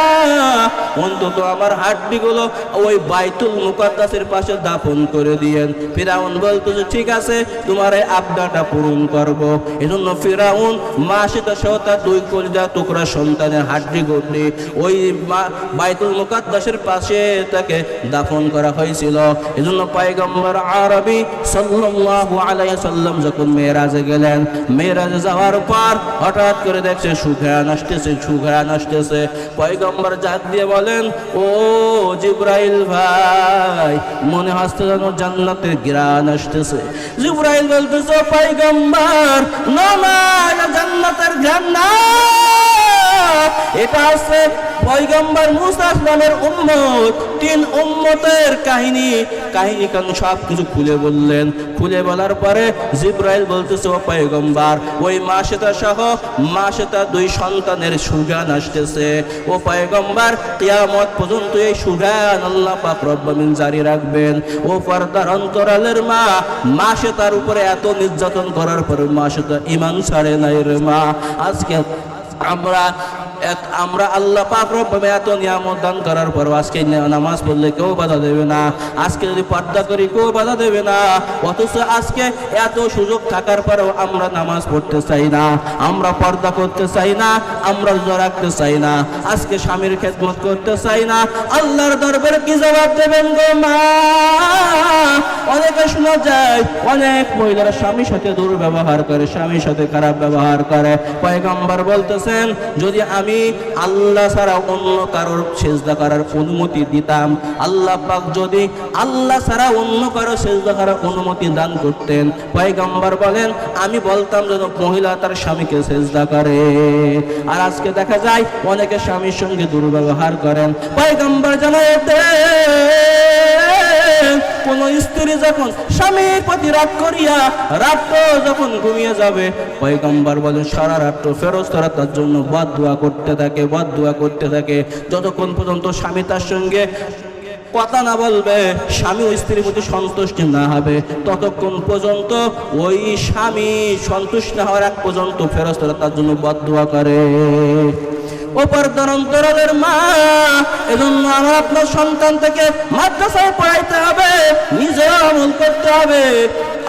অন্তত আমার হাড্ডিগুলো ওই বাইতুল মুকাদ্দাসের পাশে দাফন করে দিয়েন। ফিরাউন বলতেছে ঠিক আছে, তোমার এই আবদারটা পূরণ করব। এজন্য ফিরাউন মাসিতা সহ তার 2 কলিজা টুকরা সন্তানের হাড্ডি গুড্ডি ওই বাইতুল মুকাদ্দাসের পাশে তাকে দাফন করা হয়েছিল। এজন্য পয়গম্বর আরবি সাল্লাল্লাহু আলাইহি সাল্লাম যখন মেরাজে গেলেন, মেরাজে যাওয়ার পর হঠাৎ করে দেখছে সুঘ্রাণ আসতেছে। পয়গম্বর জাত দিয়ে বলেন, ও জিবরাইল ভাই, মনে হচ্ছে যেন জান্নাতের ঘ্রাণ আসতেছে। জিবরাইল বলতেছে, পয়গম্বর না না, এটা জান্নাতের ঘ্রাণ না, এটা আছে পয়গম্বর মুসা ইসলামের উম্মত। 3 উম্মতের কাহিনী কান সব কিছু খুলে বললেন। খুলে বলার পরে জিবরাইল বলতেছে, ও পয়গম্বর, ওই মাসেতা সহ মাসেতা 2 সন্তানের সুগান আসতেছে। ও পয়গম্বর, কিয়ামত পর্যন্ত এই সুগান আল্লাহ পাক রব্বুল আলামিন জারি রাখবেন। ও পর্দার অন্তরালের মা, মাসেতার উপরে এত নির্যাতন করার পরে মাসেতা ঈমান ছাড়ে নাই রে মা। আজকে আমরা আল্লাহ পাক রব্বুল আলামিন এত নিয়ামত দান করার পর আজকে নামাজ পড়লে কেউ বাধা দেবে না, আজকে যদি পর্দা করি কেউ বাধা দেবে না। অথচ আজকে এত সুযোগ থাকার পরেও আমরা নামাজ পড়তে চাই না, আমরা পর্দা করতে চাই না, আমরা রোজা রাখতে চাই না, আজকে স্বামীর খেদমত করতে চাই না। আল্লাহর দরবারে কি জবাব দেবেন গো মা? অনেকে শোনা যায় অনেক মহিলারা স্বামীর সাথে দুর্ব্যবহার করে, স্বামীর সাথে খারাপ ব্যবহার করে। পয়গম্বর বলতেছেন, যদি আমি আল্লাহ ছাড়া অন্য কারোর সেজদা করার অনুমতি দিতাম, আল্লাহ পাক যদি আল্লাহ ছাড়া অন্য কারো সেজদা করার অনুমতি দান করতেন, পয়গম্বর বলেন আমি বলতাম যেন মহিলা তার স্বামীকে সেজদা করে। আর আজকে দেখা যায় অনেকে স্বামীর সঙ্গে দুর্ব্যবহার করেন। পয়গম্বর জানায় কোন স্ত্রী যখন স্বামীর প্রতি রাগ করিয়া রাত্র যখন ঘুমিয়ে যাবে, পয়গম্বর বলেন সারা রাত্র ফেরেশতারা তার জন্য বদদুয়া করতে থাকে যতক্ষণ পর্যন্ত স্বামী তার সঙ্গে কথা না বলবে, স্বামী ওই স্ত্রীর প্রতি সন্তুষ্ট না হবে, ততক্ষণ পর্যন্ত ওই স্বামী সন্তুষ্ট না হওয়ার আগ পর্যন্ত ফেরেশতারা তার জন্য বদদুয়া করে। পর্দার অন্তরালের মা, এজন্য আমার আপনার সন্তান থেকে মাদ্রাসায় পড়াইতে হবে, নিজে আমল করতে হবে।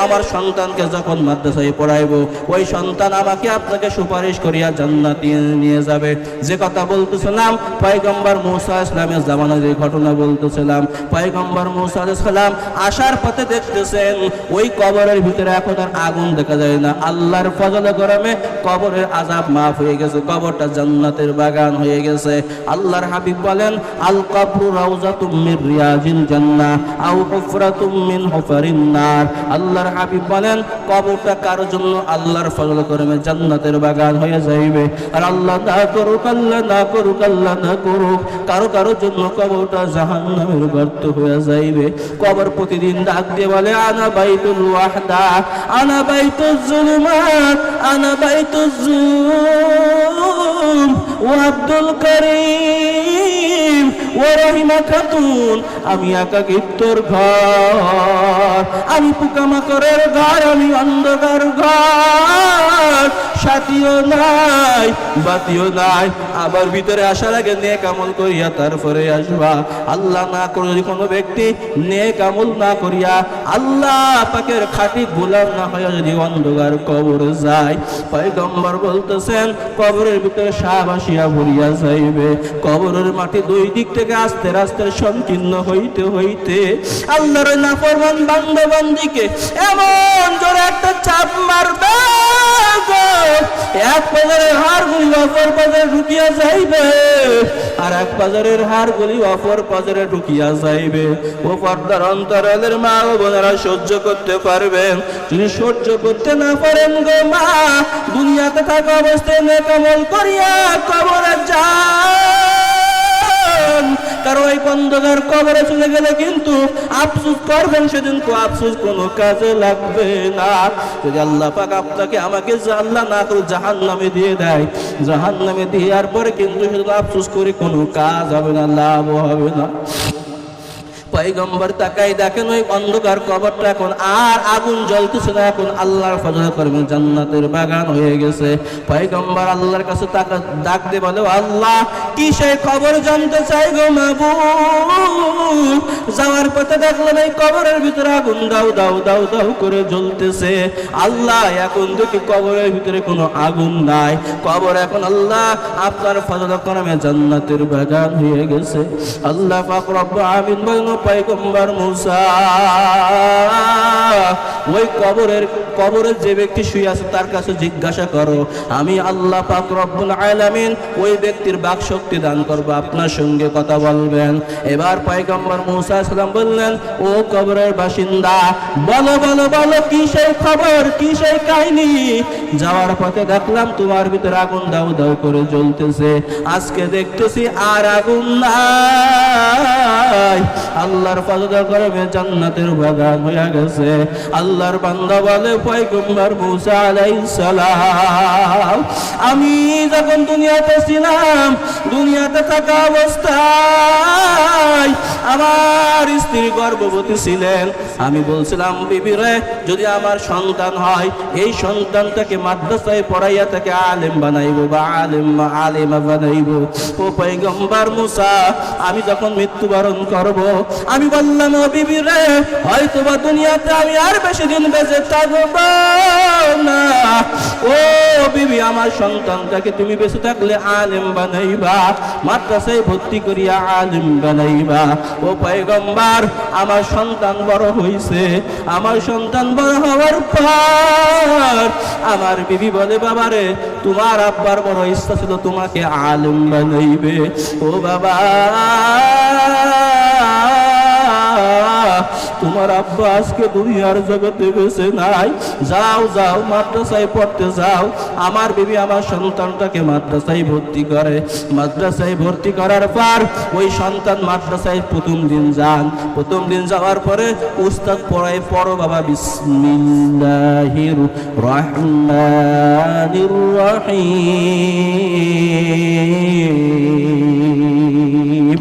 আমার সন্তানকে যখন মাদ্রাসায় পড়াইবো, ওই সন্তান আমাকে আপনাকে সুপারিশ করিয়া জান্নাতে নিয়ে যাবে। যে কথা বলতেছিলাম পয়গম্বর মুসা ইসলামের জামানার যে ঘটনা বলতেছিলাম, পয়গম্বর মুসা আলাইহিস সালাম আসার পথে দেখতেছেন ওই কবরের ভিতরে এখন আর আগুন দেখা যায় না। আল্লাহর ফজলে গরমে কবরের আযাব মাফ হয়ে গেছে, কবরটা জান্নাতের বাগান হয়ে গেছে। আল্লাহর হাবিব বলেন, আল কবরু রাউযাতুম মির রিয়াজিল জান্নাহ আও হুফরাতুম মিন হুফারিন নার। আল্লাহর হাবিব বলেন কবরটা কারোর জন্য আল্লাহর ফজল করমে জান্নাতের বাগান হয়ে যাইবে। আর আল্লাহ না করুক, আল্লাহ না করুক, আল্লাহ না করুক, কারোর জন্য কবরটা জাহান্নামের গর্ত হয়ে যাইবে। কবর প্রতিদিন ডাক দিয়ে বলে, আনা বাইতুল ওয়াহদা, আনা বাইতুজ জুলুমাত, আনা বাইতুজ জুলুম ও আব্দুল করিম ও রহিমা খাতুন, আমি একাকিত্বর ঘর, আমি পোকামাকড়ের ঘর, আমি অন্ধকার ঘর, সাথীও নাই বাতিও নাই। আবার ভিতরে আসার আগে নেক আমল করিয়া তারপরে আসবা। আল্লাহ না করে যদি কোনো ব্যক্তি নেক আমল না করিয়া আল্লাহ পাকের খাঁটি গোলাম না হয়ে যদি অন্ধকার কবরে যায়, পয়গম্বর বলতেছেন কবরের ভিতরে সাপ আসিয়া ভরিয়া যাইবে। কবরের মাটি 2 দিক থেকে আস্তে আস্তে সংকীর্ণ হইতে হইতে আল্লাহর নাফরমান বান্দা বান্দীকে এমন জোরে একটা চাপ মারবে, এক পাজারের হাড়গুলি অপর পাজারে ঢুকিয়া যাইবে, আর এক পাজারের হাড়গুলি অপর পাজারে ঢুকিয়া যাইবে। ও পর্দার অন্তরালের মা ও বোনেরা সহ্য করতে পারবেন? যদি সহ্য করতে না পারেন গো মা, দুনিয়াতে থাকা অবস্থায় নেক আমল করিয়া কবরে যান। কারণ ওই অন্ধকার কবরে চলে গেলে কিন্তু আফসোস করবেন, সেদিন তো আফসোস কোনো কাজে লাগবে না। যদি আল্লাহ পাক আপনাকে আমাকে আল্লাহ না করে জাহান্নামে দিয়ে দেয়, জাহান্নামে দেওয়ার পরে কিন্তু সেদিন আফসোস করে কোনো কাজ হবে না, লাভ হবে না। পয়গম্বর তাকাই দেখেন ওই অন্ধকার কবরটা এখন আর আগুন জ্বলতেছে না, এখন আল্লাহর ফজলে কর্মে জান্নাতের বাগান হয়ে গেছে। পয়গম্বর আল্লাহর কাছে ডাক দিয়ে বলে, আল্লাহ কি সেই খবর জানতে চাই গো মাবুদ। যাওয়ার পথে দেখলাম এই কবরের ভিতরে আগুন দাউ দাউ দাউ দাউ করে জ্বলতেছে। আল্লাহ এখন দেখি কবরের ভিতরে কোনো আগুন নাই, কবর এখন আল্লাহ আপনার ফজলে কর্মে জান্নাতের বাগান হয়ে গেছে। আল্লাহ পাক রব্বুল আলামিন বলেন, পয়গম্বর মুসা ওই কবরের যে ব্যক্তি শুয়ে আছে তার কাছে জিজ্ঞাসা করো, আমি আল্লাহ পাক রব্বুল আলামিন ওই ব্যক্তির বাক শক্তি দান করব, আপনার সঙ্গে কথা বলবেন। এবার পয়গম্বর মুসা সালাম বললেন, ও কবরের বাসিন্দা, বলো বলো বলো কি সেই খবর, কি সেই কাহিনী। যাওয়ার পথে দেখলাম তোমার ভিতরে আগুন দাউ দাউ করে জ্বলতেছে, আজকে দেখতেছি আর আগুন নাই, আল্লাহর ফজলে কর্মে জান্নাতের বাগান হয়ে গেছে। আল্লাহর বান্দা বলে, পয়গম্বর মুসা আলাইহিস সালাম, আমি যখন দুনিয়াতে ছিলাম, দুনিয়াতে থাকা অবস্থায় আমার স্ত্রী গর্ভবতী ছিলেন। আমি বলছিলাম, বিবি রে, যদি আমার সন্তান হয় এই সন্তানটাকে মাদ্রাসায় পড়াইয়া তাকে আলেম বানাইবো বা আলেমা বানাইবো। ও পয়গম্বর মুসা, আমি যখন মৃত্যুবরণ করব, আমি বললাম, ও বিবি রে, হয়তো বা দুনিয়াতে আমি আর বেশি দিন বেঁচে থাকবো না। ও বিবি, আমার সন্তানটাকে তুমি বেঁচে থাকলে আলেম বানাইবা, মাদ্রাসায় ভর্তি করিয়া আলেম বানাইবা। ও পয়গম্বর, আমার সন্তান বড় হইছে, আমার সন্তান বড় হওয়ার পর আমার বিবি বলে, বাবারে, তোমার আব্বার বড় ইচ্ছা ছিল তোমাকে আলেম বানাইবে। ও বাবা, তোমার আব্বা আজকে দুনিয়ার জগতে বেঁচে নাই, যাও যাও মাদ্রাসায় পড়তে যাও। আমার বিবি আমার সন্তানটাকে মাদ্রাসায় ভর্তি করে। মাদ্রাসায় ভর্তি করার পর ওই সন্তান মাদ্রাসায় প্রথম দিন যান। প্রথম দিন যাওয়ার পরে উস্তাদ পড়ায়, পড়ো বাবা বিসমিল্লাহির রহমানির রহিম।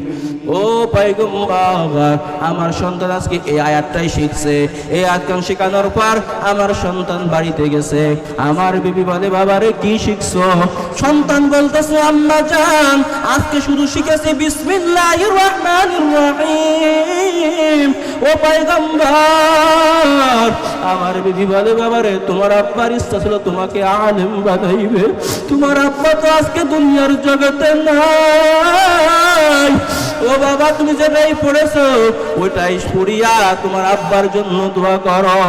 ও পয়গম্বর, আমার সন্তান আজকে এই আয়াতটাই শিখছে। এই আয়াতখান শেখানোর পর আমার সন্তান বাড়িতে গেছে। আমার বিবি বলে, বাবারে কি শিখছো? সন্তান বলতেছে, আম্মা জান, আজকে শুধু শিখেছি বিসমিল্লাহির রহমানির রহিম। ও পয়গম্বর, আমার বিবি বলে, বাবারে, তোমার আব্বার ইচ্ছা ছিল তোমাকে আলেম বানাইবে, তোমার আব্বা তো আজকে দুনিয়ার জগতে নাই। ও বাবা, তুমি যেটাই পড়েছো ওইটাই পড়িয়া তোমার আব্বার জন্য দোয়া করো।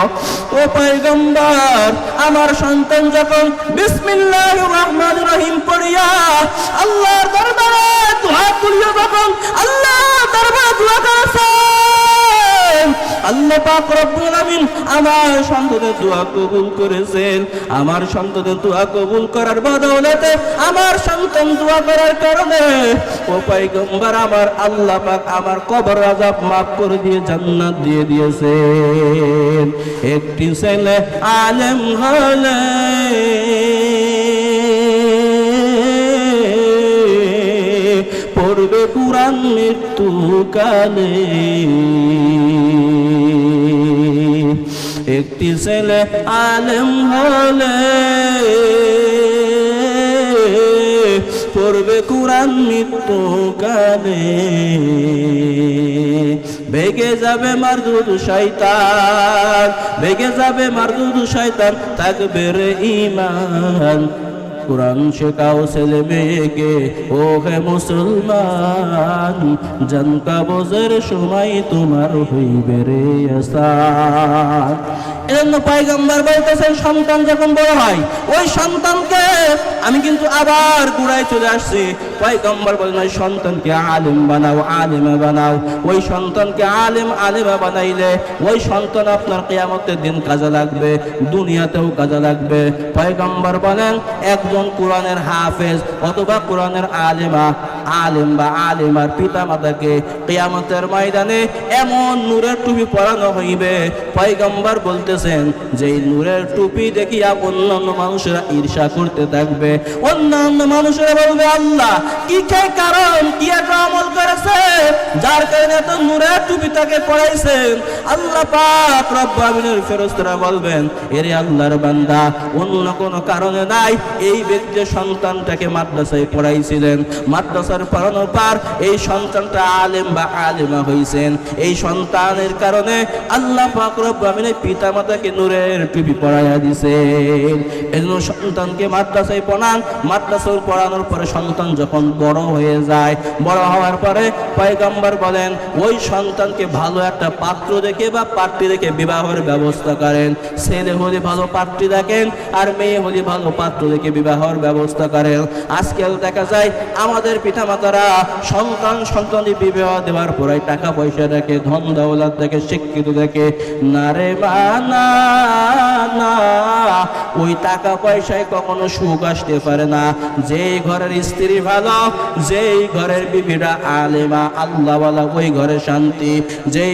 ও পয়গম্বর, আমার সন্তান যখন বিসমিল্লাহির রহমানির রহিম পড়িয়া আল্লাহর দরবারে দোয়া করিয়া, যখন আল্লাহর দরবারে দোয়া করেছে, আল্লাহ পাক রব্বুল আলামিন আমার সন্তানের দোয়া কবুল করেছেন। আমার সন্তানের দোয়া কবুল করার বদৌলতে আমার সন্তান দোয়া করার কারণে ও পয়গম্বর, আমার আল্লাহ পাক আমার কবর আযাব মাফ করে দিয়ে জান্নাত দিয়ে দিয়েছেন। একটি ছেলে আলেম হলে পড়বে কুরআন মৃত্যুকালে। একটি ছেলে আলেম হলে পড়বে কুরআন মৃত্যুকালে। ভেগে যাবে মারদুদ শয়তান, ভেগে যাবে মারদুদ শয়তান, থাকবে রে ঈমান। কুরআন শেখাও ছেলে মেয়েকে, ও হে মুসলমান, জান কবজের সময় তোমার হইবে রে আসান। এজন্য পয়গম্বর বলতেছেন, সন্তান যখন বড় হয় ওই সন্তানকে, আমি কিন্তু আবার গুড়ায় চলে আসছি, পয়গম্বর বলেন ওই সন্তানকে আলেম বানাও, আলেমা বানাও। ওই সন্তানকে আলেম আলেমা বানাইলে ওই সন্তান আপনার কিয়ামতের দিন কাজে লাগবে, দুনিয়াতেও কাজে লাগবে। পয়গম্বর বলেন, একজন কোরআনের হাফেজ অথবা কোরআনের আলেমা আলেম বা আলেমার পিতা মাতাকে কিয়ামতের ময়দানে এমন নূরের টুপি পরানো হইবে, পয়গম্বর বলতেছেন যে এই নূরের টুপি দেখিয়া অন্যান্য মানুষেরা ঈর্ষা করতে থাকবে। অন্যান্য মানুষেরা বলবে, আল্লাহ কি খেয়ে কারণ কি একটা আমল করেছে যার কারণে এত নূরের টুপি তাকে পরাইছেন। আল্লাহ পাক রব্বুল আলামিনের ফেরেশতারা বলবেন, এরে আল্লাহর বান্দা, অন্য কোনো কারণে নাই, এই ব্যক্তি সন্তানটাকে মাদ্রাসায় পড়াইছিলেন, মাদ্রাসার পড়ানোর পর এই সন্তানটা আলেম বা আলেমা হইছেন, এই সন্তানের কারণে আল্লাহ পাক রব্বুল আলামিনের পিতা মাতাকে নূরের টুপি পরাইয়া দিয়েছেন। এজন্য সন্তানকে মাদ্রাসায় পড়ান, মাদ্রাসায় পড়ানোর পরে সন্তান যখন বড় হয়ে যায়, বড় হওয়ার পরে পয়গম্বর বলেন ওই সন্তানকে ভালো একটা পাত্র দেখে বা পাত্রী দেখে বিবাহের ব্যবস্থা করেন। ছেলে হলে ভালো পাত্রী দেখেন, আর মেয়ে হলে ভালো পাত্র দেখে বিবাহের ব্যবস্থা করেন। আজকাল দেখা যায় আমাদের পিতামাতারা সন্তানদের বিবাহ দেওয়ার পরে টাকা পয়সা দেখে, ধন দৌলত দেখে, শিক্ষিত দেখে। না রে মানা না, ওই টাকা পয়সায় কখনো সুখ আসতে পারে না। যেই ঘরের স্ত্রী ভালো, যেই ঘরের বিবিরা আলেমা আল্লাহওয়ালা, ওই ঘরে শান্তি। যেই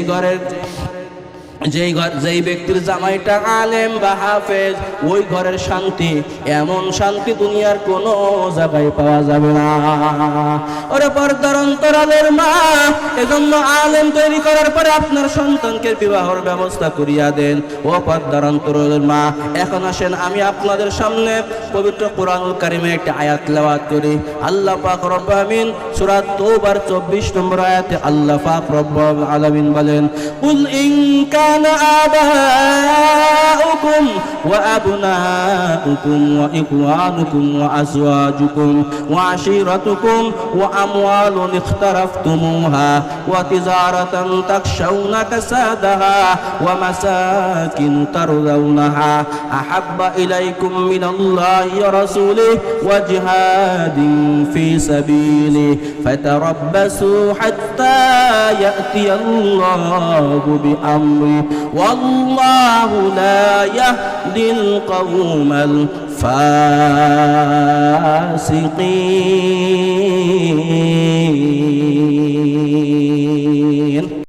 ব্যক্তির জামাইটা আলেম বা হাফেজ, ওই ঘরের শান্তি। এমন শান্তি দুনিয়ার কোনো জায়গায় পাওয়া যাবে না। ওরে পর্দার অন্তরালের মা, এজন্য আলেম তৈরি করার পরে আপনার সন্তানকে বিবাহের ব্যবস্থা করিয়া দেন। ও পর্দার অন্তরালের মা, এখন আসেন আমি আপনাদের সামনে পবিত্র কোরআনুল কারীমে একটা আয়াত তেলাওয়াত করি। আল্লাহ পাক রব্বুল আলামিন সূরা তওবার 24 নম্বর আয়াতে আল্লাহ পাক রব্বুল আলামিন বলেন, কুল ইন কানা আবাউকুম ওয়া আবনাউকুম ওয়া ইখওয়ানুকুম ওয়া আজওয়াজুকুম ওয়া আশীরাতুকুম ওয়া আমওয়ালুন ইখতারাফতুমুহা ওয়া তিজারাতান তাখশাউনা কাসাদাহা ওয়া মাসাকিন তারদাউনাহা আহাব্বা ইলাইকুম মিনাল্লাহি ওয়া রাসূলিহি ওয়া জিহাদিন ফি সাবিলিহি ফাতারাব্বাসু হাত্তা ইয়াতিয়াল্লাহু বিআমরিহি ওয়াল্লাহু লা ইয়াহদিল কওমাল ফাসিকিন।